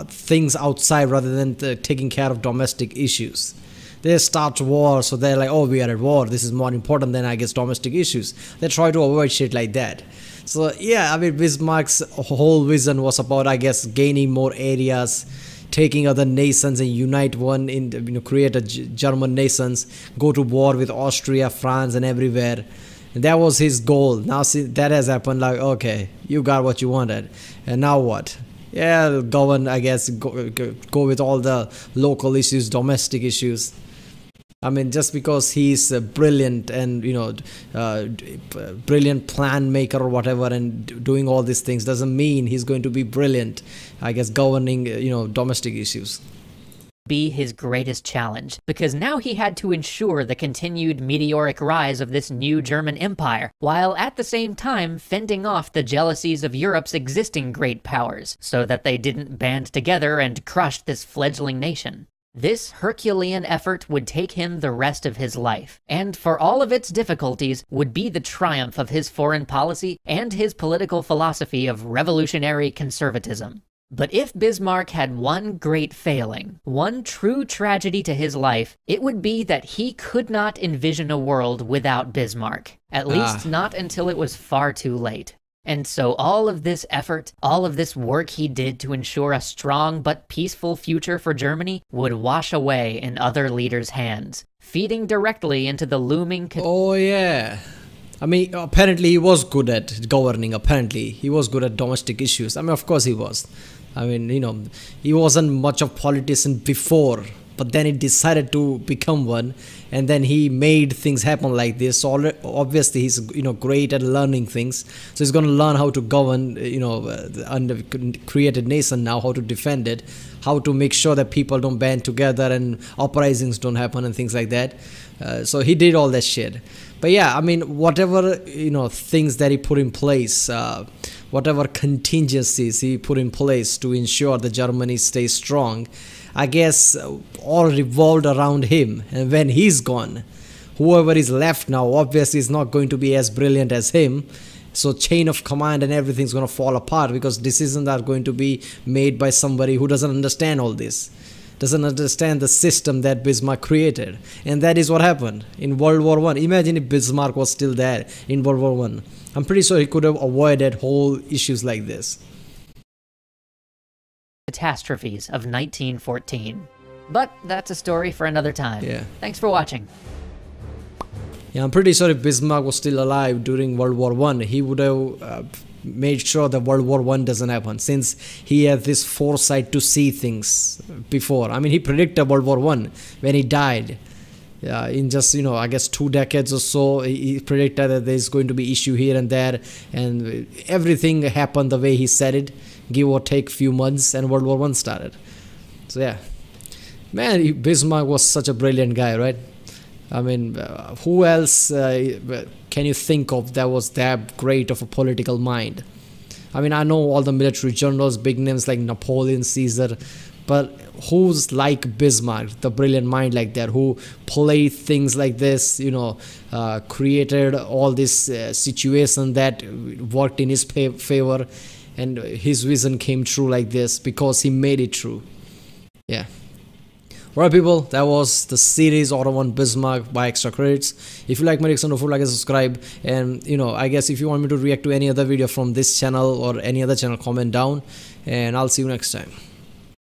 things outside rather than taking care of domestic issues. They start war, so they're like, oh, we are at war, this is more important than, I guess, domestic issues. They try to avoid shit like that. So yeah, I mean, Bismarck's whole vision was about, I guess, gaining more areas, taking other nations and unite one in, create a German nations, go to war with Austria, France, and everywhere. And that was his goal. Now see, that has happened. Like, okay, you got what you wanted, and now what? Yeah, govern, I guess, go with all the local issues, domestic issues. I mean, just because he's brilliant and, brilliant plan maker or whatever and doing all these things doesn't mean he's going to be brilliant, I guess, governing, domestic issues. Be his greatest challenge, because now he had to ensure the continued meteoric rise of this new German empire, while at the same time fending off the jealousies of Europe's existing great powers, so that they didn't band together and crush this fledgling nation. This Herculean effort would take him the rest of his life, and for all of its difficulties, would be the triumph of his foreign policy and his political philosophy of revolutionary conservatism. But if Bismarck had one great failing, one true tragedy to his life, it would be that he could not envision a world without Bismarck. At least not until it was far too late. And so all of this effort, all of this work he did to ensure a strong but peaceful future for Germany would wash away in other leaders' hands, feeding directly into the looming... Oh yeah. I mean, apparently he was good at governing, apparently. He was good at domestic issues. I mean, of course he was. I mean, you know, he wasn't much of a politician before, but then he decided to become one, and then he made things happen like this. So obviously he's, you know, great at learning things. So he's going to learn how to govern, you know, under created nation now, how to defend it, how to make sure that people don't band together and uprisings don't happen and things like that. So he did all that shit. But yeah, I mean, whatever, you know, things that he put in place, whatever contingencies he put in place to ensure that Germany stays strong, I guess all revolved around him. And when he's gone, whoever is left now obviously is not going to be as brilliant as him. So chain of command and everything's going to fall apart, because decisions are going to be made by somebody who doesn't understand all this, doesn't understand the system that Bismarck created. And that is what happened in World War I. Imagine if Bismarck was still there in World War I. I'm pretty sure he could have avoided whole issues like this. Catastrophes of 1914. But that's a story for another time. Yeah. Thanks for watching. Yeah, I'm pretty sure if Bismarck was still alive during World War I, he would have made sure that World War I doesn't happen, since he had this foresight to see things before. I mean, he predicted World War I when he died. In just, you know, I guess 2 decades or so, he predicted that there's going to be issue here and there, and everything happened the way he said it, give or take few months, and World War I started. So yeah, man, Bismarck was such a brilliant guy, right? I mean, who else can you think of that was that great of a political mind? I mean, I know all the military generals, big names like Napoleon, Caesar, but who's like Bismarck, the brilliant mind like that, who played things like this, you know, created all this situation that worked in his favor, and his vision came true like this because he made it true. Yeah. Alright people, that was the series Otto von Bismarck by Extra Credits. If you like my reaction, don't forget to like and subscribe. And you know, I guess if you want me to react to any other video from this channel or any other channel, comment down, and I'll see you next time.